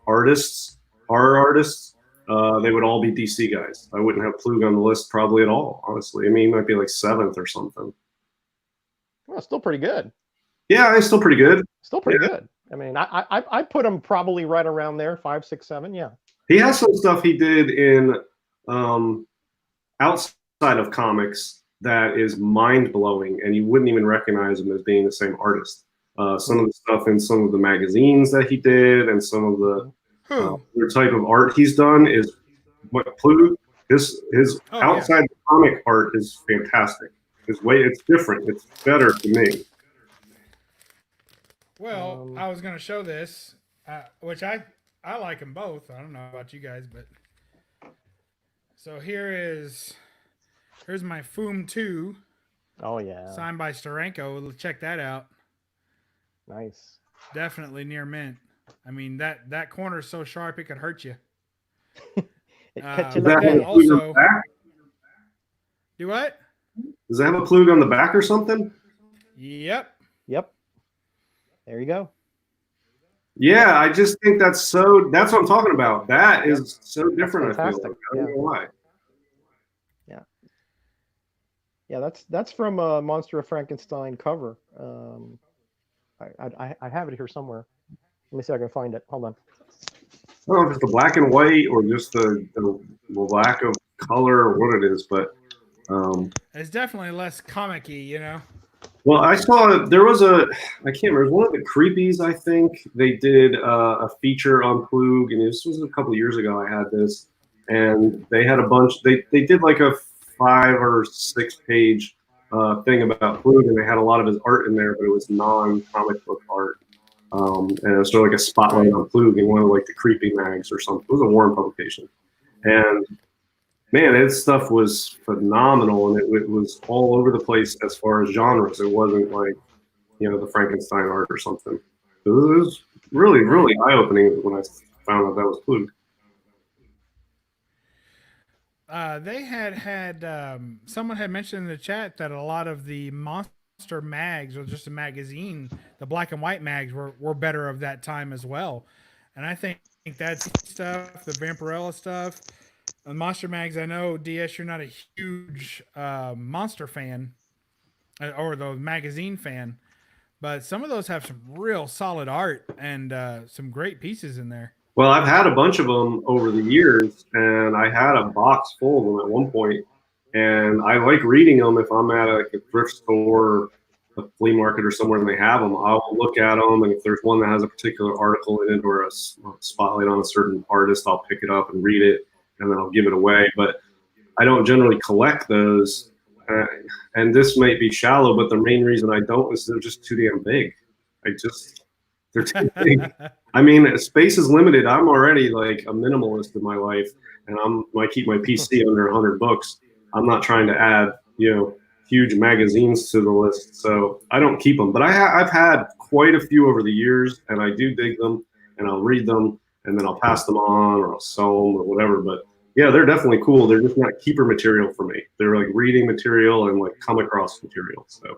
artists, horror artists, they would all be DC guys. I wouldn't have Plug on the list probably at all, honestly. I mean, he might be like 7th or something. Well, still pretty good. Yeah, he's still pretty good. Still pretty good. I mean, I put him probably right around there, 5, 6, 7. Yeah. He has some stuff he did in outside of comics that is mind blowing, and you wouldn't even recognize him as being the same artist. Some of the stuff in some of the magazines that he did, and some of the other type of art he's done is what Plug. His outside the comic art is fantastic. His way, it's different. It's better to me. Well, I was going to show this, which I like them both. I don't know about you guys, but so here's my Foom 2. Oh yeah. Signed by Steranko. Check that out. Nice. Definitely near mint. I mean, that corner is so sharp it could hurt you. Also, do what? Does it have a Plug on the back or something? Yep. There you go. Yeah, I just think that's what I'm talking about. That is so different. I feel like. I don't know why. Yeah, that's from a Monster of Frankenstein cover. I have it here somewhere. Let me see if I can find it. Hold on. I don't know if it's the black and white or just the lack of color or what it is, but it's definitely less comic-y, you know. Well, I saw there was I can't remember, one of the Creepies, I think they did a feature on Plug, and this was a couple of years ago. I had this, and they had a bunch. They did like a 5 or 6 page thing about Plug, and they had a lot of his art in there, but it was non-comic book art. And it was sort of like a spotlight on Plug in one of like the Creepy mags or something. It was a Warren publication, and man, his stuff was phenomenal, and it was all over the place as far as genres. It wasn't like, you know, the Frankenstein art or something. It was really, really eye-opening when I found out that was Plug. They had someone had mentioned in the chat that a lot of the monster mags, or just the magazine, the black and white mags were better of that time as well. And I think that stuff, the Vampirella stuff, the monster mags. I know DS, you're not a huge monster fan or the magazine fan, but some of those have some real solid art and some great pieces in there. Well, I've had a bunch of them over the years, and I had a box full of them at one point, and I like reading them. If I'm at a thrift store, a flea market or somewhere and they have them, I'll look at them, and if there's one that has a particular article in it or a spotlight on a certain artist, I'll pick it up and read it, and then I'll give it away. But I don't generally collect those, and this might be shallow, but the main reason I don't is they're just too damn big. They're too big. I mean, space is limited. I'm already like a minimalist in my life, and I keep my PC under 100 books. I'm not trying to add, you know, huge magazines to the list, so I don't keep them. But I've had quite a few over the years, and I do dig them, and I'll read them, and then I'll pass them on, or I'll sell them, or whatever. But yeah, they're definitely cool. They're just not keeper material for me. They're like reading material and like come across material. So.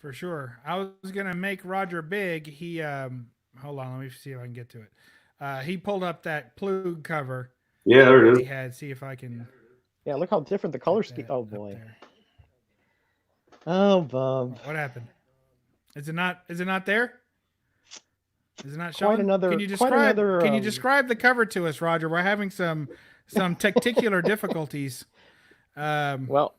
for sure. I was gonna make Roger big. He hold on, let me see if I can get to it. He pulled up that Plug cover Yeah, there it that is. he had. See if I can Yeah, look how different the color get scheme. that Oh up boy. there. Oh, Bob. What happened? Is it not? Is it not there? Is it not Quite showing? another. Can you Quite describe? another. Can you describe the cover to us, Roger? We're having some tacticular difficulties. Well,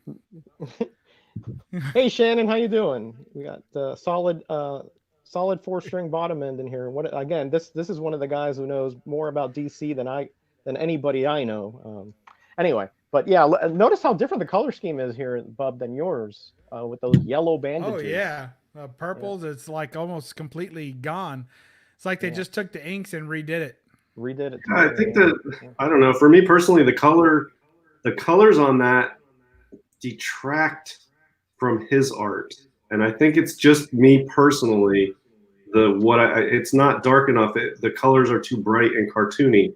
hey Shannon, how you doing? We got solid 4-string bottom end in here. What again? This is one of the guys who knows more about DC than anybody I know. Anyway, but yeah, notice how different the color scheme is here, Bub, than yours with those yellow bandages. Oh yeah, purples. It's like almost completely gone. It's like they just took the inks and redid it. Redid it. I think that I don't know. For me personally, the colors on that detract from his art, and I think it's just me personally. It's not dark enough. The colors are too bright and cartoony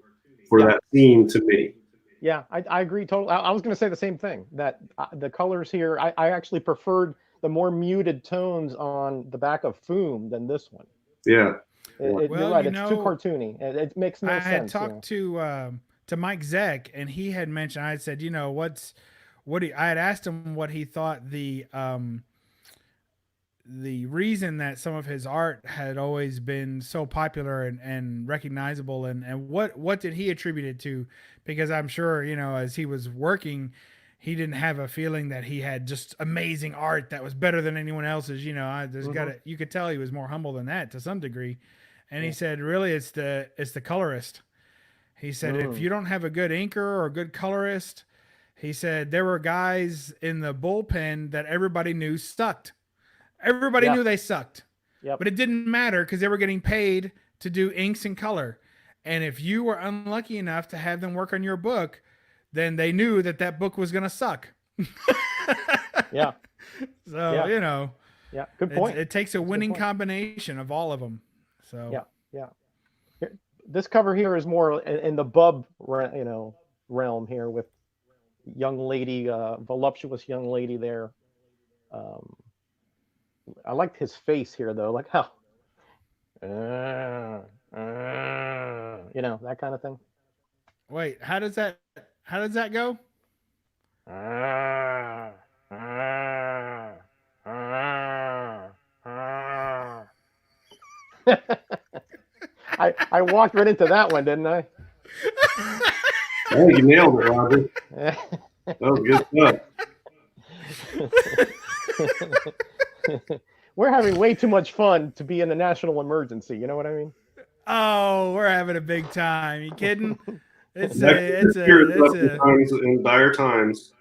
for that theme to me. Yeah, I agree totally. I was going to say the same thing. That the colors here, I actually preferred the more muted tones on the back of Foom than this one. Yeah. You're right. It's too cartoony. It makes no sense. I had talked to Mike Zeck, and he had mentioned. I said, I had asked him what he thought the reason that some of his art had always been so popular and recognizable, and what did he attribute it to? Because I'm sure, as he was working, he didn't have a feeling that he had just amazing art that was better than anyone else's. You could tell he was more humble than that to some degree. And he said, really, it's the colorist. He said, if you don't have a good inker or a good colorist, he said there were guys in the bullpen that everybody knew sucked. Everybody knew they sucked. Yep. But it didn't matter because they were getting paid to do inks and color. And if you were unlucky enough to have them work on your book, then they knew that book was going to suck. Yeah. So, Yeah, good point. It takes a winning combination of all of them. So yeah. This cover here is more in the Bub, realm here with young lady, voluptuous young lady there. I liked his face here though, like how, that kind of thing. Wait, how does that go? I walked right into that one, didn't I? Oh, you nailed it, Roger. That was good stuff. We're having way too much fun to be in a national emergency. You know what I mean? Oh, we're having a big time. You kidding? It's in dire times.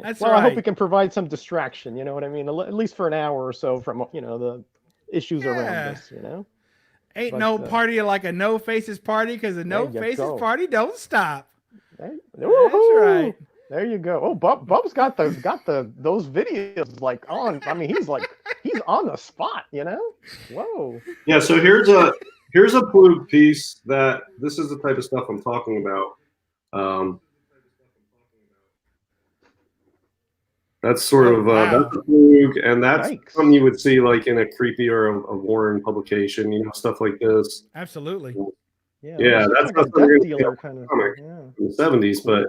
That's well, right. I hope we can provide some distraction. You know what I mean? At least for an hour or so from the issues around this. Ain't no party like a no faces party because a no faces party don't stop. That's right. There you go. Oh, Bub's got those videos like on. I mean, he's on the spot. Whoa. Yeah. So here's a Plug piece that this is the type of stuff I'm talking about. That's sort of that's a Plug, and that's something you would see like in a Creepy or a Warren publication, stuff like this. Absolutely. Yeah, that's like a death dealer kind of comic in the 70s, but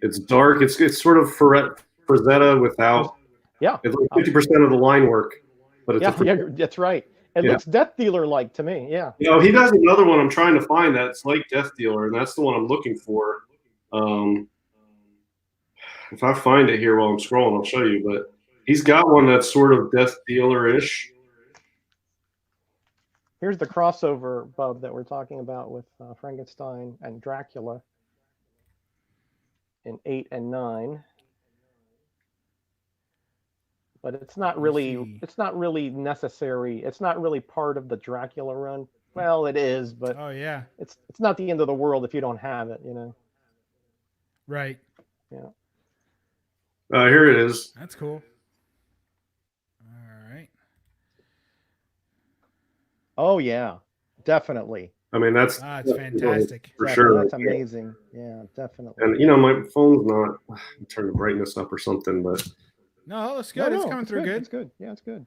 it's dark. It's sort of Frazetta without. Yeah. It's like 50% of the line work, but it's that's right. It looks Death Dealer like to me. Yeah. He does another one I'm trying to find that's like Death Dealer, and that's the one I'm looking for. If I find it here while I'm scrolling, I'll show you. But he's got one that's sort of Death Dealer-ish. Here's the crossover, Bub, that we're talking about with Frankenstein and Dracula in 8 and 9. But it's not really necessary. It's not really part of the Dracula run. Well, it is, but it's not the end of the world if you don't have it, Right. Yeah. Here it is. That's cool. All right. Oh yeah, definitely. I mean, that's it's fantastic for sure. That's amazing. Yeah, definitely. And my phone's not turn the brightness up or something, but no, it's good. It's coming through good. It's good. Yeah, it's good.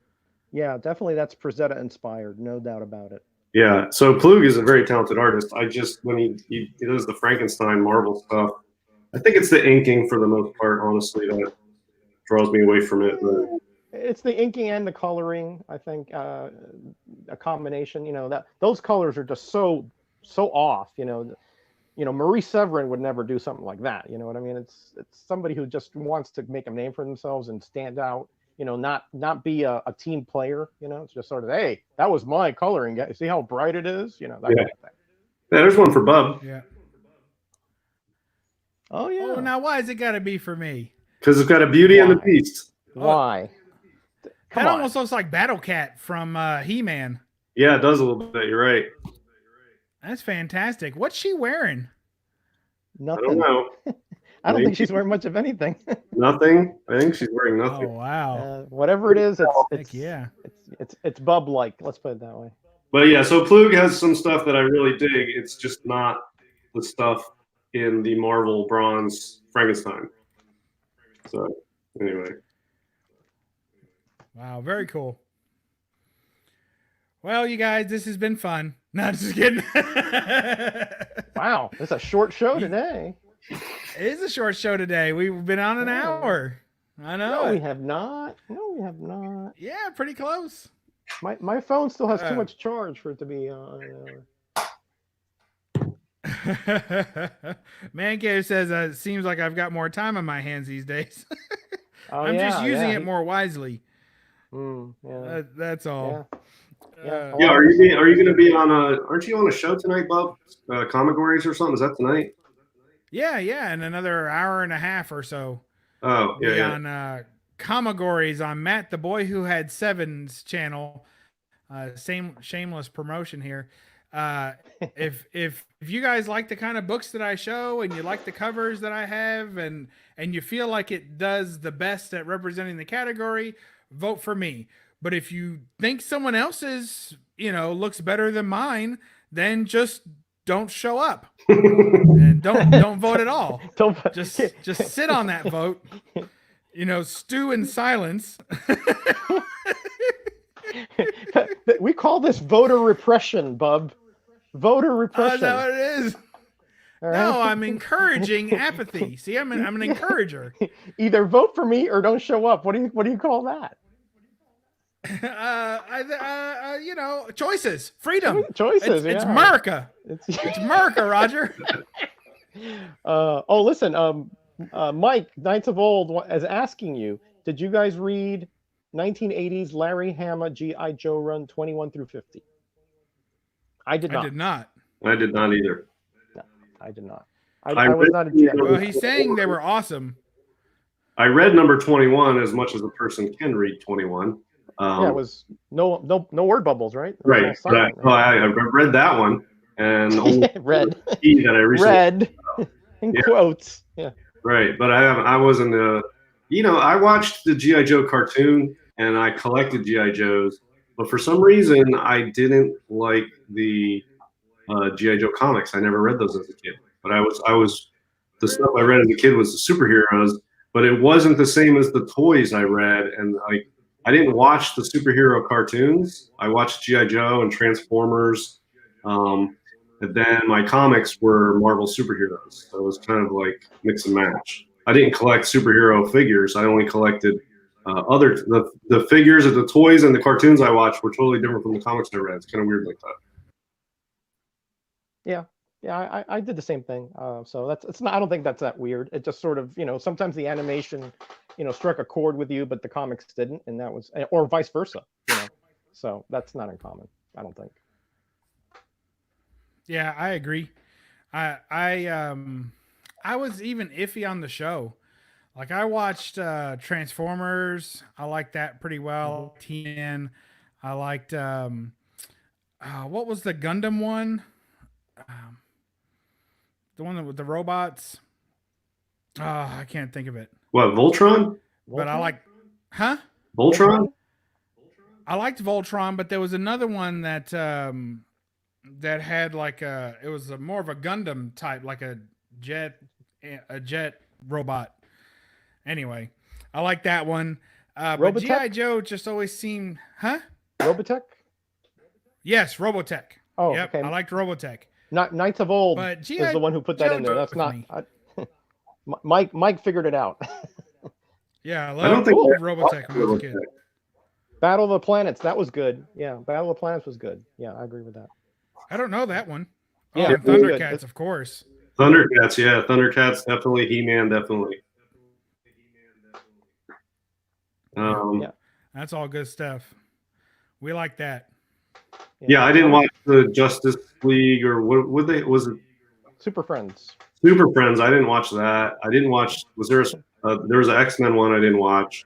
Yeah, definitely that's Frazetta inspired, no doubt about it. Yeah. So Plug is a very talented artist. I just when he does the Frankenstein Marvel stuff, I think it's the inking for the most part. Honestly, that draws me away from it. But It's the inking and the coloring, I think, a combination. That those colors are just so off. Marie Severin would never do something like that. You know what I mean? It's somebody who just wants to make a name for themselves and stand out. Not be a team player. It's just sort of, hey, that was my coloring. See how bright it is. That yeah. kind of thing. Yeah, there's one for Bub. Yeah. Oh yeah. Oh, now why has it got to be for me? Because it's got a Beauty and the Beast. Why? That almost looks like Battle Cat from He-Man. Yeah, it does a little bit. You're right. That's fantastic. What's she wearing? Nothing. I don't know. I don't think she's wearing much of anything. Nothing. I think she's wearing nothing. Oh wow! Whatever it is, it's yeah. It's Bub like. Let's put it that way. But yeah, so Plug has some stuff that I really dig. It's just not the stuff in the Marvel Bronze Frankenstein. So anyway. Wow, very cool. Well, you guys, this has been fun. No, just kidding. Wow, it's a short show today. It is a short show today. We've been on an hour. I know. No, we have not. No, we have not. Yeah, pretty close. My phone still has too much charge for it to be on an hour. Man Cave says, it seems like I've got more time on my hands these days. I'm yeah, just using it more wisely. Yeah. That's all. Yeah. Yeah, are you going to be on aren't you on a show tonight, Bob? Comigories or something? Is that tonight? Yeah, in another hour and a half or so. Oh, yeah. On Comigories on Matt the Boy Who Had Seven's channel. Same shameless promotion here. If you guys like the kind of books that I show and you like the covers that I have and you feel like it does the best at representing the category, vote for me. But if you think someone else's, looks better than mine, then just don't show up and don't vote at all. Just sit on that vote. Stew in silence. We call this voter repression, Bub. Voter repression. Is that what it is? Right. No, I'm encouraging apathy. See, I'm an encourager. Either vote for me or don't show up. What do you call that? Choices, freedom, choices. It's America. It's America, Roger. Listen. Mike, Knights of Old is asking you. Did you guys read 1980s Larry Hama G.I. Joe run 21 through 50? I did not. I did not either. No, I did not. I was not a G.I. Well, he's saying they were awesome. I read number 21 as much as a person can read 21. It was no word bubbles, right? Right. I read that one and read that I recently read in quotes. Yeah. Right, but I wasn't. I watched the G.I. Joe cartoon and I collected G.I. Joes, but for some reason I didn't like the G.I. Joe comics. I never read those as a kid, but I was the stuff I read as a kid was the superheroes, but it wasn't the same as the toys I read, and I didn't watch the superhero cartoons. I watched G.I. Joe and Transformers, and then my comics were Marvel superheroes. So it was kind of like mix and match. I didn't collect superhero figures. I only collected the figures of the toys and the cartoons I watched were totally different from the comics I read. It's kind of weird like that. Yeah, I did the same thing. So it's not. I don't think that's that weird. It just sort of, sometimes the animation, struck a chord with you, but the comics didn't, and that was, or vice versa. So that's not uncommon. I don't think. Yeah, I agree. I was even iffy on the show. Like I watched Transformers. I liked that pretty well. TN. I liked what was the Gundam one? The one with the robots. Oh, I can't think of it. What, Voltron? But I like, Voltron? I liked Voltron, but there was another one that that had like it was more of a Gundam type, like a jet robot. Anyway, I like that one. But Robotech? GI Joe just always seemed, huh? Robotech? Yes, Robotech. Oh, Yep, okay. I liked Robotech. Not Knights of Old But is GI the one who put that Joe in there. That's with not. me. Mike figured it out. Yeah, I I don't love think I Robotech when I was a kid. Battle of the Planets. That was good. Yeah, Battle of the Planets was good. Yeah, I agree with that. I don't know that one. Oh, Yeah, and it was good. Thundercats, of course. Thundercats, yeah, Thundercats definitely. He-Man definitely. Yeah. That's all good stuff. We like that. Yeah, I didn't watch the Justice League or what would they was it Super Friends. Super Friends. I didn't watch that. I didn't watch. Was there there was an X-Men one I didn't watch.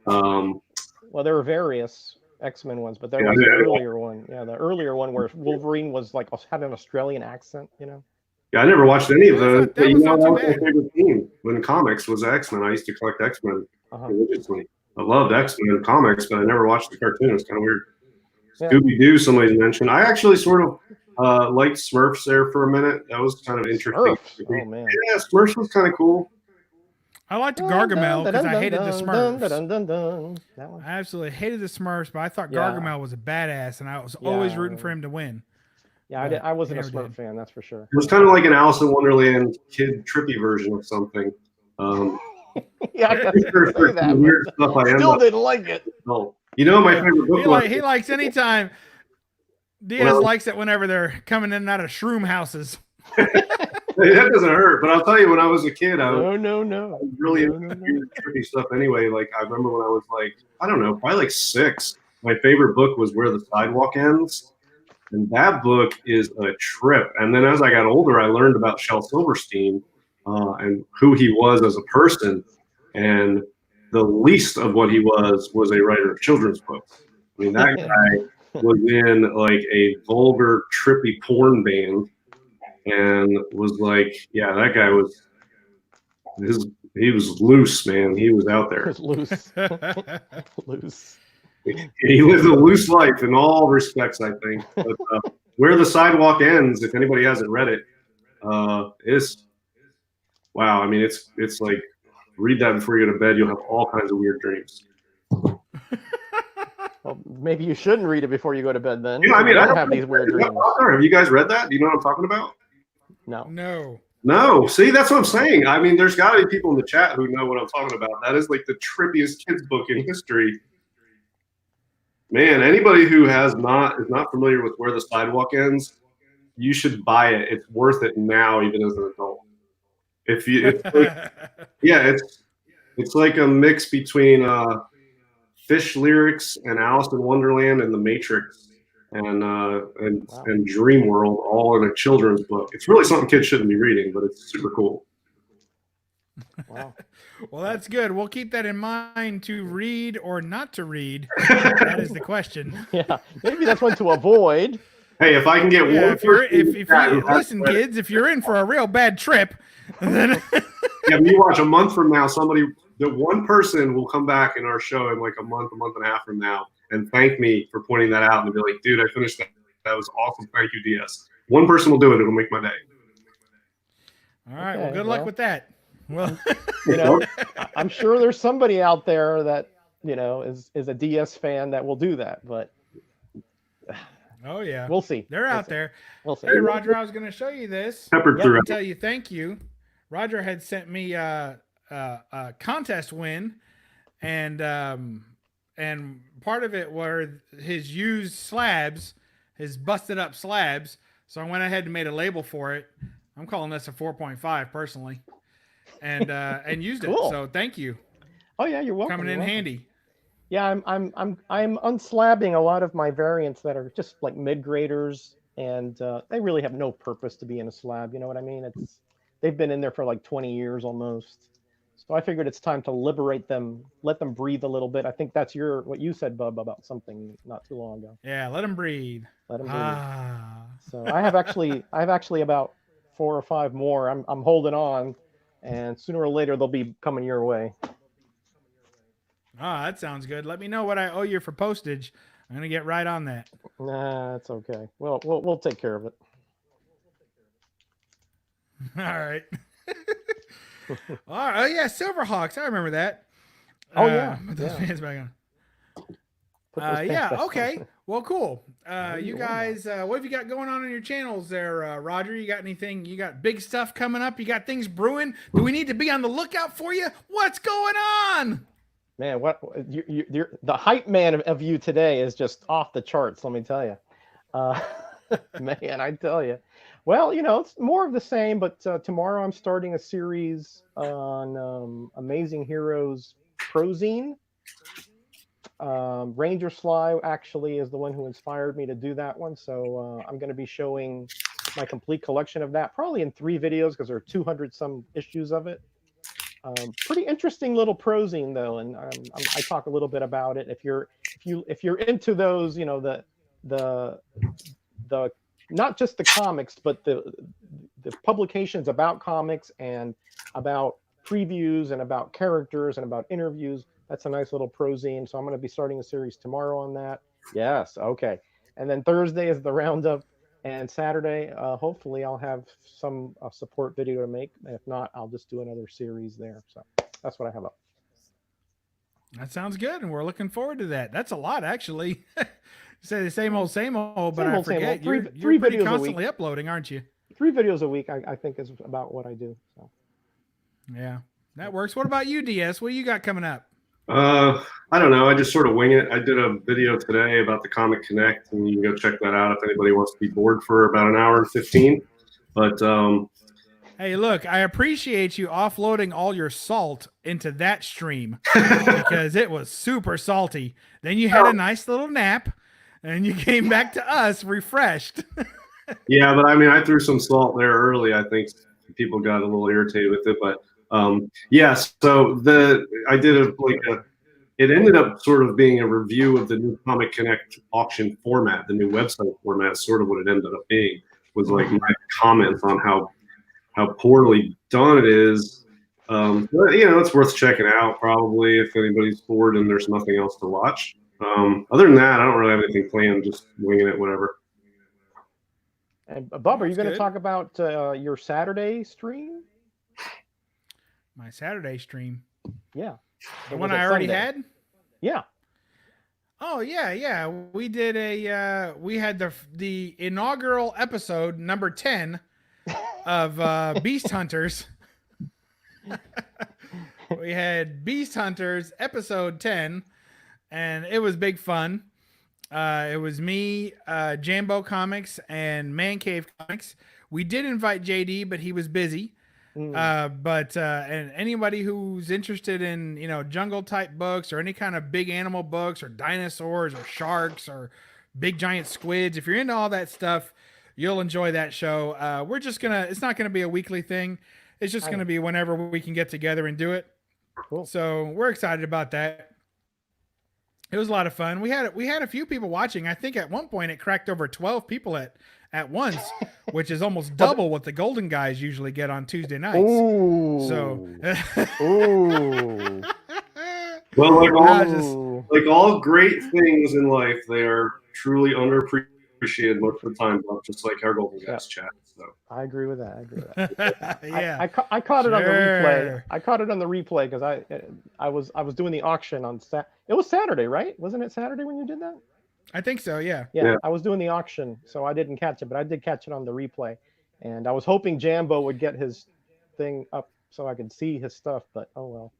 Well, there were various X-Men ones, but there was an earlier one. Yeah, the earlier one where Wolverine was like had an Australian accent. You know. Yeah, I never watched any of those. That was not too that was bad. my favorite team when comics was X-Men. I used to collect X-Men religiously. I loved X-Men comics, but I never watched the cartoon. It's kind of weird. Yeah. Scooby-Doo, somebody mentioned. I actually sort of liked Smurfs there for a minute. That was kind of interesting. Smurfs. Oh man. Yeah, Smurfs was kind of cool. I liked Gargamel because I hated the Smurfs. That one. I absolutely hated the Smurfs, but I thought Yeah. Gargamel was a badass, and I was always rooting for him to win. Yeah, But I wasn't a never Smurf did. fan, that's for sure. It was kind of like an Alice in Wonderland kid trippy version of something. Yeah, I guess you could say that. Weird stuff I Still didn't like it. Oh, you know my favorite book He likes anytime. Diaz likes it whenever they're coming in and out of shroom houses. That doesn't hurt, but I'll tell you, when I was a kid, I was really No, into weird, trippy stuff anyway. Like, I remember when I was like, I don't know, probably like 6, my favorite book was Where the Sidewalk Ends. And that book is a trip. And then as I got older, I learned about Shel Silverstein and who he was as a person. And the least of what he was a writer of children's books. I mean, that guy was in like a vulgar, trippy porn band. And was like, yeah, that guy was he was loose, man. He was out there. Loose. Loose. He lived a loose life in all respects, I think. But, Where the Sidewalk Ends, if anybody hasn't read it, is wow. I mean, it's like, read that before you go to bed. You'll have all kinds of weird dreams. Well, maybe you shouldn't read it before you go to bed then. Yeah, I mean, I don't have these weird dreams. Have you guys read that? Do you know what I'm talking about? No. No. See, that's what I'm saying. I mean, there's got to be people in the chat who know what I'm talking about. That is like the trippiest kids book in history. Man, anybody who is not familiar with Where the Sidewalk Ends, you should buy it. It's worth it now, even as an adult. It's it's like a mix between Fish Lyrics and Alice in Wonderland and The Matrix and Dream World, all in a children's book. It's really something kids shouldn't be reading, but it's super cool. Wow. Well, that's good. We'll keep that in mind to read or not to read. That is the question. Yeah, maybe that's one to avoid. Hey, if I can get one, if you listen, kids, if you're in for a real bad trip, then you watch a month from now, the one person will come back in our show in like a month and a half from now and thank me for pointing that out and be like, dude, I finished that. That was awesome. Thank you, DS. One person will do it. It'll make my day. All right. Well, good luck with that. Well, I'm sure there's somebody out there that, is a DS fan that will do that, but oh yeah, we'll see. They're out there. We'll see. Hey, Roger, I was going to show you this. To tell you thank you. Roger had sent me a contest win, and part of it were his used slabs, his busted up slabs. So I went ahead and made a label for it. I'm calling this a 4.5 personally, and used it. So thank you. Oh yeah, you're welcome. Coming in handy. Yeah, I'm unslabbing a lot of my variants that are just like mid-graders, and they really have no purpose to be in a slab. You know what I mean? They've been in there for like 20 years almost. So I figured it's time to liberate them, let them breathe a little bit. I think that's what you said, Bub, about something not too long ago. Yeah, let them breathe. Let them breathe. So I have actually about 4 or 5 more. I'm holding on, and sooner or later they'll be coming your way. That sounds good. Let me know what I owe you for postage. I'm gonna get right on that. Nah, it's okay. We'll take care of it. All right. All right. Oh yeah, Silverhawks. I remember that. Oh yeah, Put those yeah. pants back on. Put those pants Yeah. back Okay. on. Well, cool. What do You you want, Bob? guys, what have you got going on your channels there, Roger? You got anything? You got big stuff coming up? You got things brewing? Do we need to be on the lookout for you? What's going on? Man, what the hype man of you today is just off the charts. Let me tell you, uh, man, I tell you. Well, it's more of the same. But tomorrow I'm starting a series on Amazing Heroes Prozine. Ranger Sly actually is the one who inspired me to do that one. So I'm going to be showing my complete collection of that, probably in 3 videos because there are 200 some issues of it. Pretty interesting little prozine though, and I talk a little bit about it. If you're into those, the not just the comics, but the publications about comics and about previews and about characters and about interviews. That's a nice little prozine. So I'm going to be starting a series tomorrow on that. Yes, okay. And then Thursday is the roundup, and Saturday, hopefully, I'll have some support video to make. If not, I'll just do another series there. So that's what I have up. That sounds good, and we're looking forward to that. That's a lot, actually. You say the same old, but Same I old, same forget. old. You're Three pretty videos a constantly week. uploading, aren't you? 3 videos a week, I think, is about what I do. So. Yeah, that works. What about you, DS? What do you got coming up? I don't know. I just sort of wing it. I did a video today about the Comic Connect, and you can go check that out if anybody wants to be bored for about an hour and 15. But hey, look, I appreciate you offloading all your salt into that stream because it was super salty. Then you had a nice little nap, and you came back to us refreshed. yeah, but I mean, I threw some salt there early. I think people got a little irritated with it, but yes. So I did it ended up sort of being a review of the new Comic Connect auction format, the new website format. Sort of what it ended up being was like my comments on how poorly done it is. But it's worth checking out probably if anybody's bored and there's nothing else to watch. Other than that, I don't really have anything planned. Just winging it, whatever. And Bub, are you going to good. talk about your Saturday stream? My Saturday stream. Yeah. The one I already Sunday? had? Yeah. Oh yeah. We did we had the inaugural episode number 10 of Beast Hunters. We had Beast Hunters episode 10, and it was big fun. It was me, Jambo Comics, and Man Cave Comics. We did invite JD, but he was busy. And anybody who's interested in jungle type books or any kind of big animal books or dinosaurs or sharks or big giant squids, if you're into all that stuff, you'll enjoy that show. It's not gonna be a weekly thing. It's just gonna be whenever we can get together and do it. Cool. So we're excited about that. It was a lot of fun. We had a few people watching. I think at one point it cracked over 12 people at once, which is almost double what the Golden Guys usually get on Tuesday nights. Ooh. So, ooh. Well, like all great things in life, they are truly underappreciated most of the time, just like our Golden Guys chat. So I agree with that. yeah, I caught it on the replay. I caught it on the replay because I was doing the auction on It was Saturday, right? Wasn't it Saturday when you did that? I think so. Yeah. I was doing the auction, so I didn't catch it, but I did catch it on the replay, and I was hoping Jambo would get his thing up so I could see his stuff, but oh well.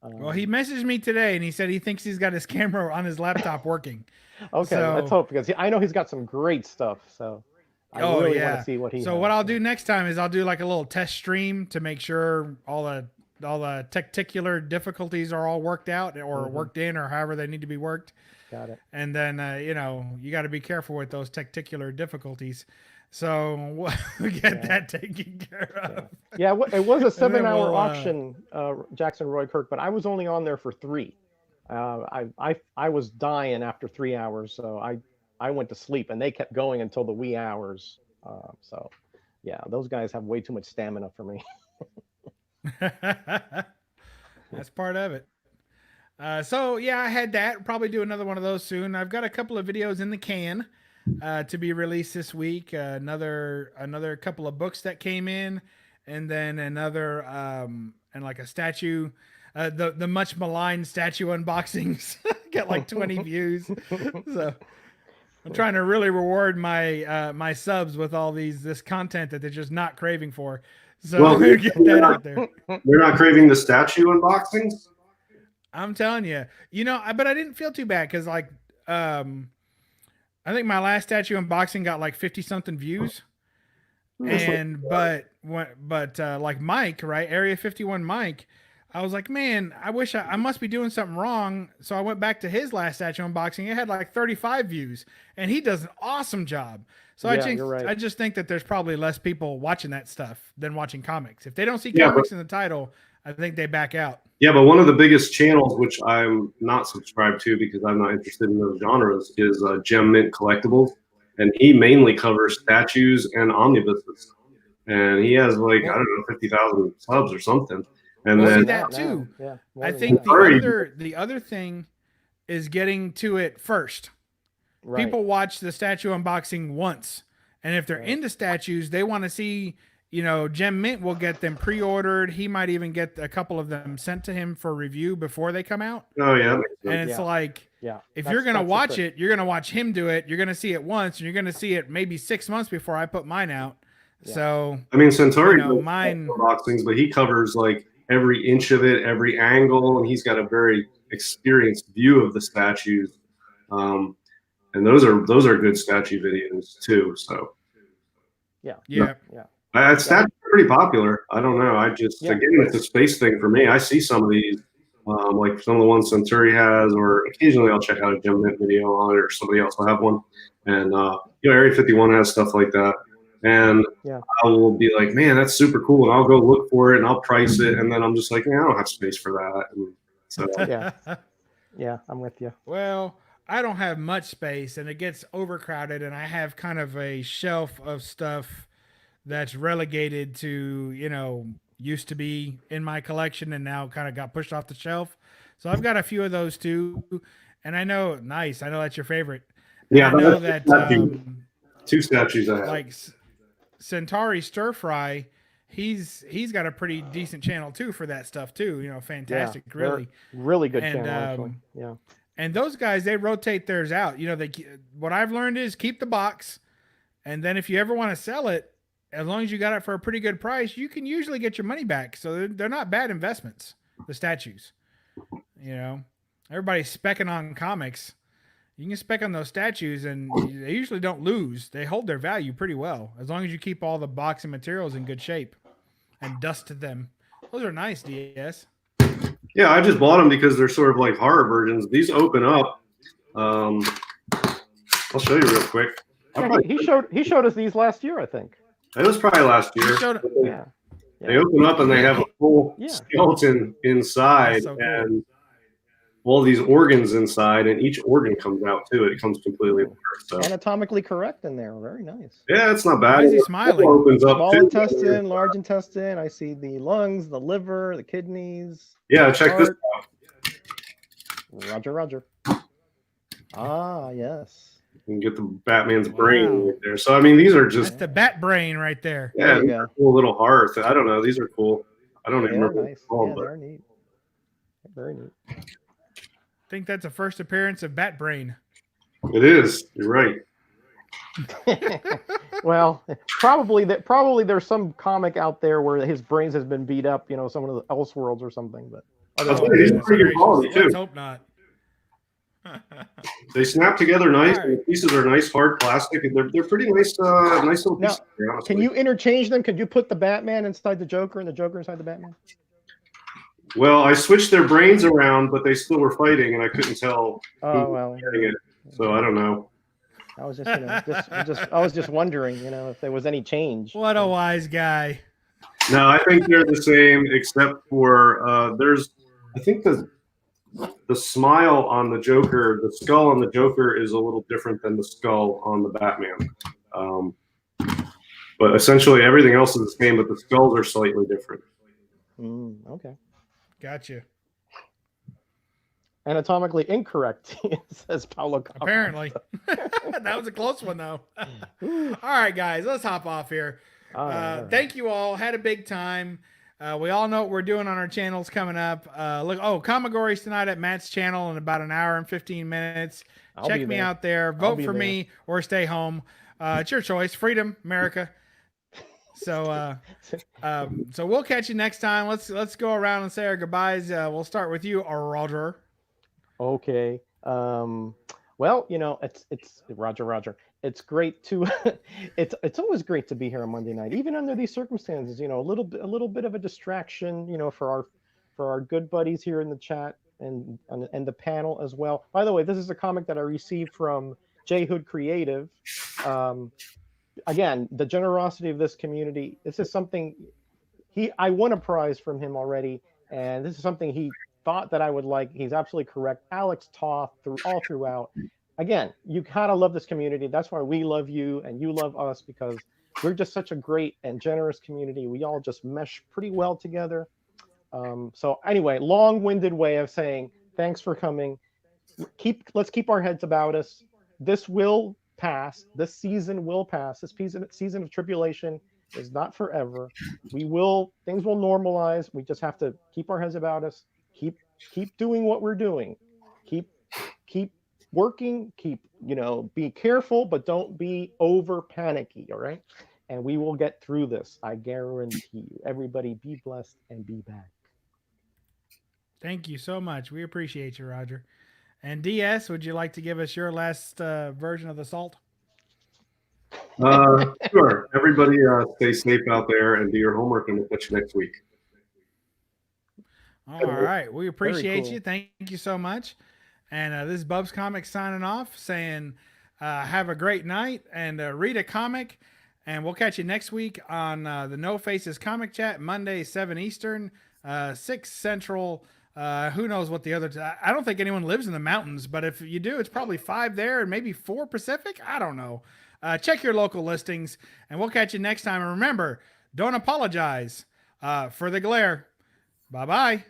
Well, he messaged me today, and he said he thinks he's got his camera on his laptop working. Okay, so, let's hope, because I know he's got some great stuff. So I really want to see what he. So what I'll do next time is I'll do like a little test stream to make sure all the tacticular difficulties are all worked out or worked in, or however they need to be worked. Got it. And then you got to be careful with those tacticular difficulties. So we'll get that taken care of. Yeah, it was a 7-hour auction, Jackson Roy Kirk, but I was only on there for 3. I was dying after 3 hours, so I went to sleep, and they kept going until the wee hours. So yeah, those guys have way too much stamina for me. That's part of it. So yeah, I had that. Probably do another one of those soon. I've got a couple of videos in the can to be released this week. Another couple of books that came in, and then another and like a statue. the much maligned statue unboxings get like 20 views. So I'm trying to really reward my my subs with all this content that they're just not craving for. So Well, get that out there. They're not craving the statue unboxings. I'm telling you, but I didn't feel too bad because I think my last statue unboxing got like 50 something views. And but like Mike, right? Area 51 Mike, I was like, man, I wish I must be doing something wrong. So I went back to his last statue unboxing. It had like 35 views, and he does an awesome job. So You're right. I just think that there's probably less people watching that stuff than watching comics. If they don't see comics in the title, I think they back out. Yeah, but one of the biggest channels, which I'm not subscribed to because I'm not interested in those genres, is Gem Mint Collectibles. And he mainly covers statues and omnibuses. And he has like, I don't know, 50,000 subs or something. And then that too. Yeah, I think the other thing is getting to it first. Right. People watch the statue unboxing once. And if they're into statues, they want to see, Gem Mint will get them pre-ordered. He might even get a couple of them sent to him for review before they come out. Oh, yeah. And it's if you're going to watch it, you're going to watch him do it. You're going to see it once, and you're going to see it maybe 6 months before I put mine out. Yeah. So, I mean, Centauri does mine unboxings, but he covers like every inch of it, every angle, and he's got a very experienced view of the statues. And those are good statue videos too. So, yeah. Statues are pretty popular. I don't know. Again, it's a space thing for me. I see some of these. Like some of the ones Centauri has, or occasionally I'll check out a Gem Mint video on it, or somebody else will have one. And Area 51 has stuff like that. And I will be like, man, that's super cool, and I'll go look for it and I'll price it, and then I'm just like, man, I don't have space for that. And so yeah, I'm with you. Well, I don't have much space, and it gets overcrowded, and I have kind of a shelf of stuff that's relegated to used to be in my collection and now kind of got pushed off the shelf. So I've got a few of those too. And I know that's your favorite. Yeah, I know that two statues I have. Like Centauri Stir Fry, he's got a pretty decent channel too for that stuff too. Fantastic, really good channel actually. Yeah. And those guys, they rotate theirs out. What I've learned is keep the box, and then if you ever want to sell it, as long as you got it for a pretty good price, you can usually get your money back. So they're not bad investments, the statues. Everybody's specking on comics. You can spec on those statues, and they usually don't lose. They hold their value pretty well, as long as you keep all the boxing materials in good shape and dust them. Those are nice, DS. Yeah, I just bought them because they're sort of like horror versions. These open up. I'll show you real quick. He showed us these last year, I think. It was probably last year. They open up and they have a full skeleton inside, so cool. And all these organs inside, and each organ comes out too. It comes completely anatomically correct in there. Very nice. Yeah, it's not bad. Why is he smiling? Opens up small intestine, large intestine. I see the lungs, the liver, the kidneys. Yeah, check this out. Roger. Ah, yes. You can get the Batman's brain right there. So I mean, these are just the bat brain right there. Yeah, they're cool little hearts. I don't know. These are cool. I don't even remember. Nice. They're neat. Very neat. I think that's the first appearance of Bat Brain. It is. You're right. Well, probably there's some comic out there where his brains has been beat up. Some of the Elseworlds or something. But these are pretty good quality too. Let's hope not. They snap together nice. Right. The pieces are nice, hard plastic, and they're pretty nice. Nice little pieces. Now, can you interchange them? Could you put the Batman inside the Joker and the Joker inside the Batman? Well, I switched their brains around, but they still were fighting, and I couldn't tell. Oh well. It, so I don't know. I was I was just wondering, if there was any change. What a wise guy. No, I think they're the same, except for I think the smile on the Joker, the skull on the Joker is a little different than the skull on the Batman. But essentially everything else is the same, but the skulls are slightly different. Okay. Gotcha. Anatomically incorrect, says Paulo. Apparently. That was a close one, though. All right, guys, let's hop off here. Thank you all. Had a big time. We all know what we're doing on our channels coming up. Kamagory's tonight at Matt's channel in about an hour and 15 minutes. Check me out there. Vote for me or stay home. It's your choice. Freedom, America. So we'll catch you next time. Let's go around and say our goodbyes. We'll start with you, Roger. Okay. Well, it's Roger. It's great to it's always great to be here on Monday night, even under these circumstances. A little bit of a distraction, for our good buddies here in the chat and the panel as well. By the way, this is a comic that I received from J Hood Creative. Again, the generosity of this community. This is something I won a prize from him already, and this is something he thought that I would like. He's absolutely correct. Alex Toth all throughout. Again, you kind of love this community. That's why we love you and you love us, because we're just such a great and generous community. We all just mesh pretty well together. So anyway, long-winded way of saying thanks for coming. Let's keep our heads about us. This will pass. This season will pass. This season of tribulation is not forever. Things will normalize. We just have to keep our heads about us. Keep doing what we're doing. Keep working. Be careful, but don't be over panicky. All right, and we will get through this. I guarantee you. Everybody, be blessed and be back. Thank you so much. We appreciate you, Roger. And DS, would you like to give us your last version of the salt? Sure. Everybody stay safe out there and do your homework, and we'll catch you next week. All right. We appreciate you. Thank you so much. And this is BUB'S Comics signing off, saying have a great night and read a comic. And we'll catch you next week on the No Faces Comic Chat, Monday, 7 Eastern, 6 Central. Who knows what the other... I don't think anyone lives in the mountains, but if you do, it's probably 5 there and maybe 4 Pacific. I don't know. Check your local listings, and we'll catch you next time. And remember, don't apologize for the glare. Bye-bye.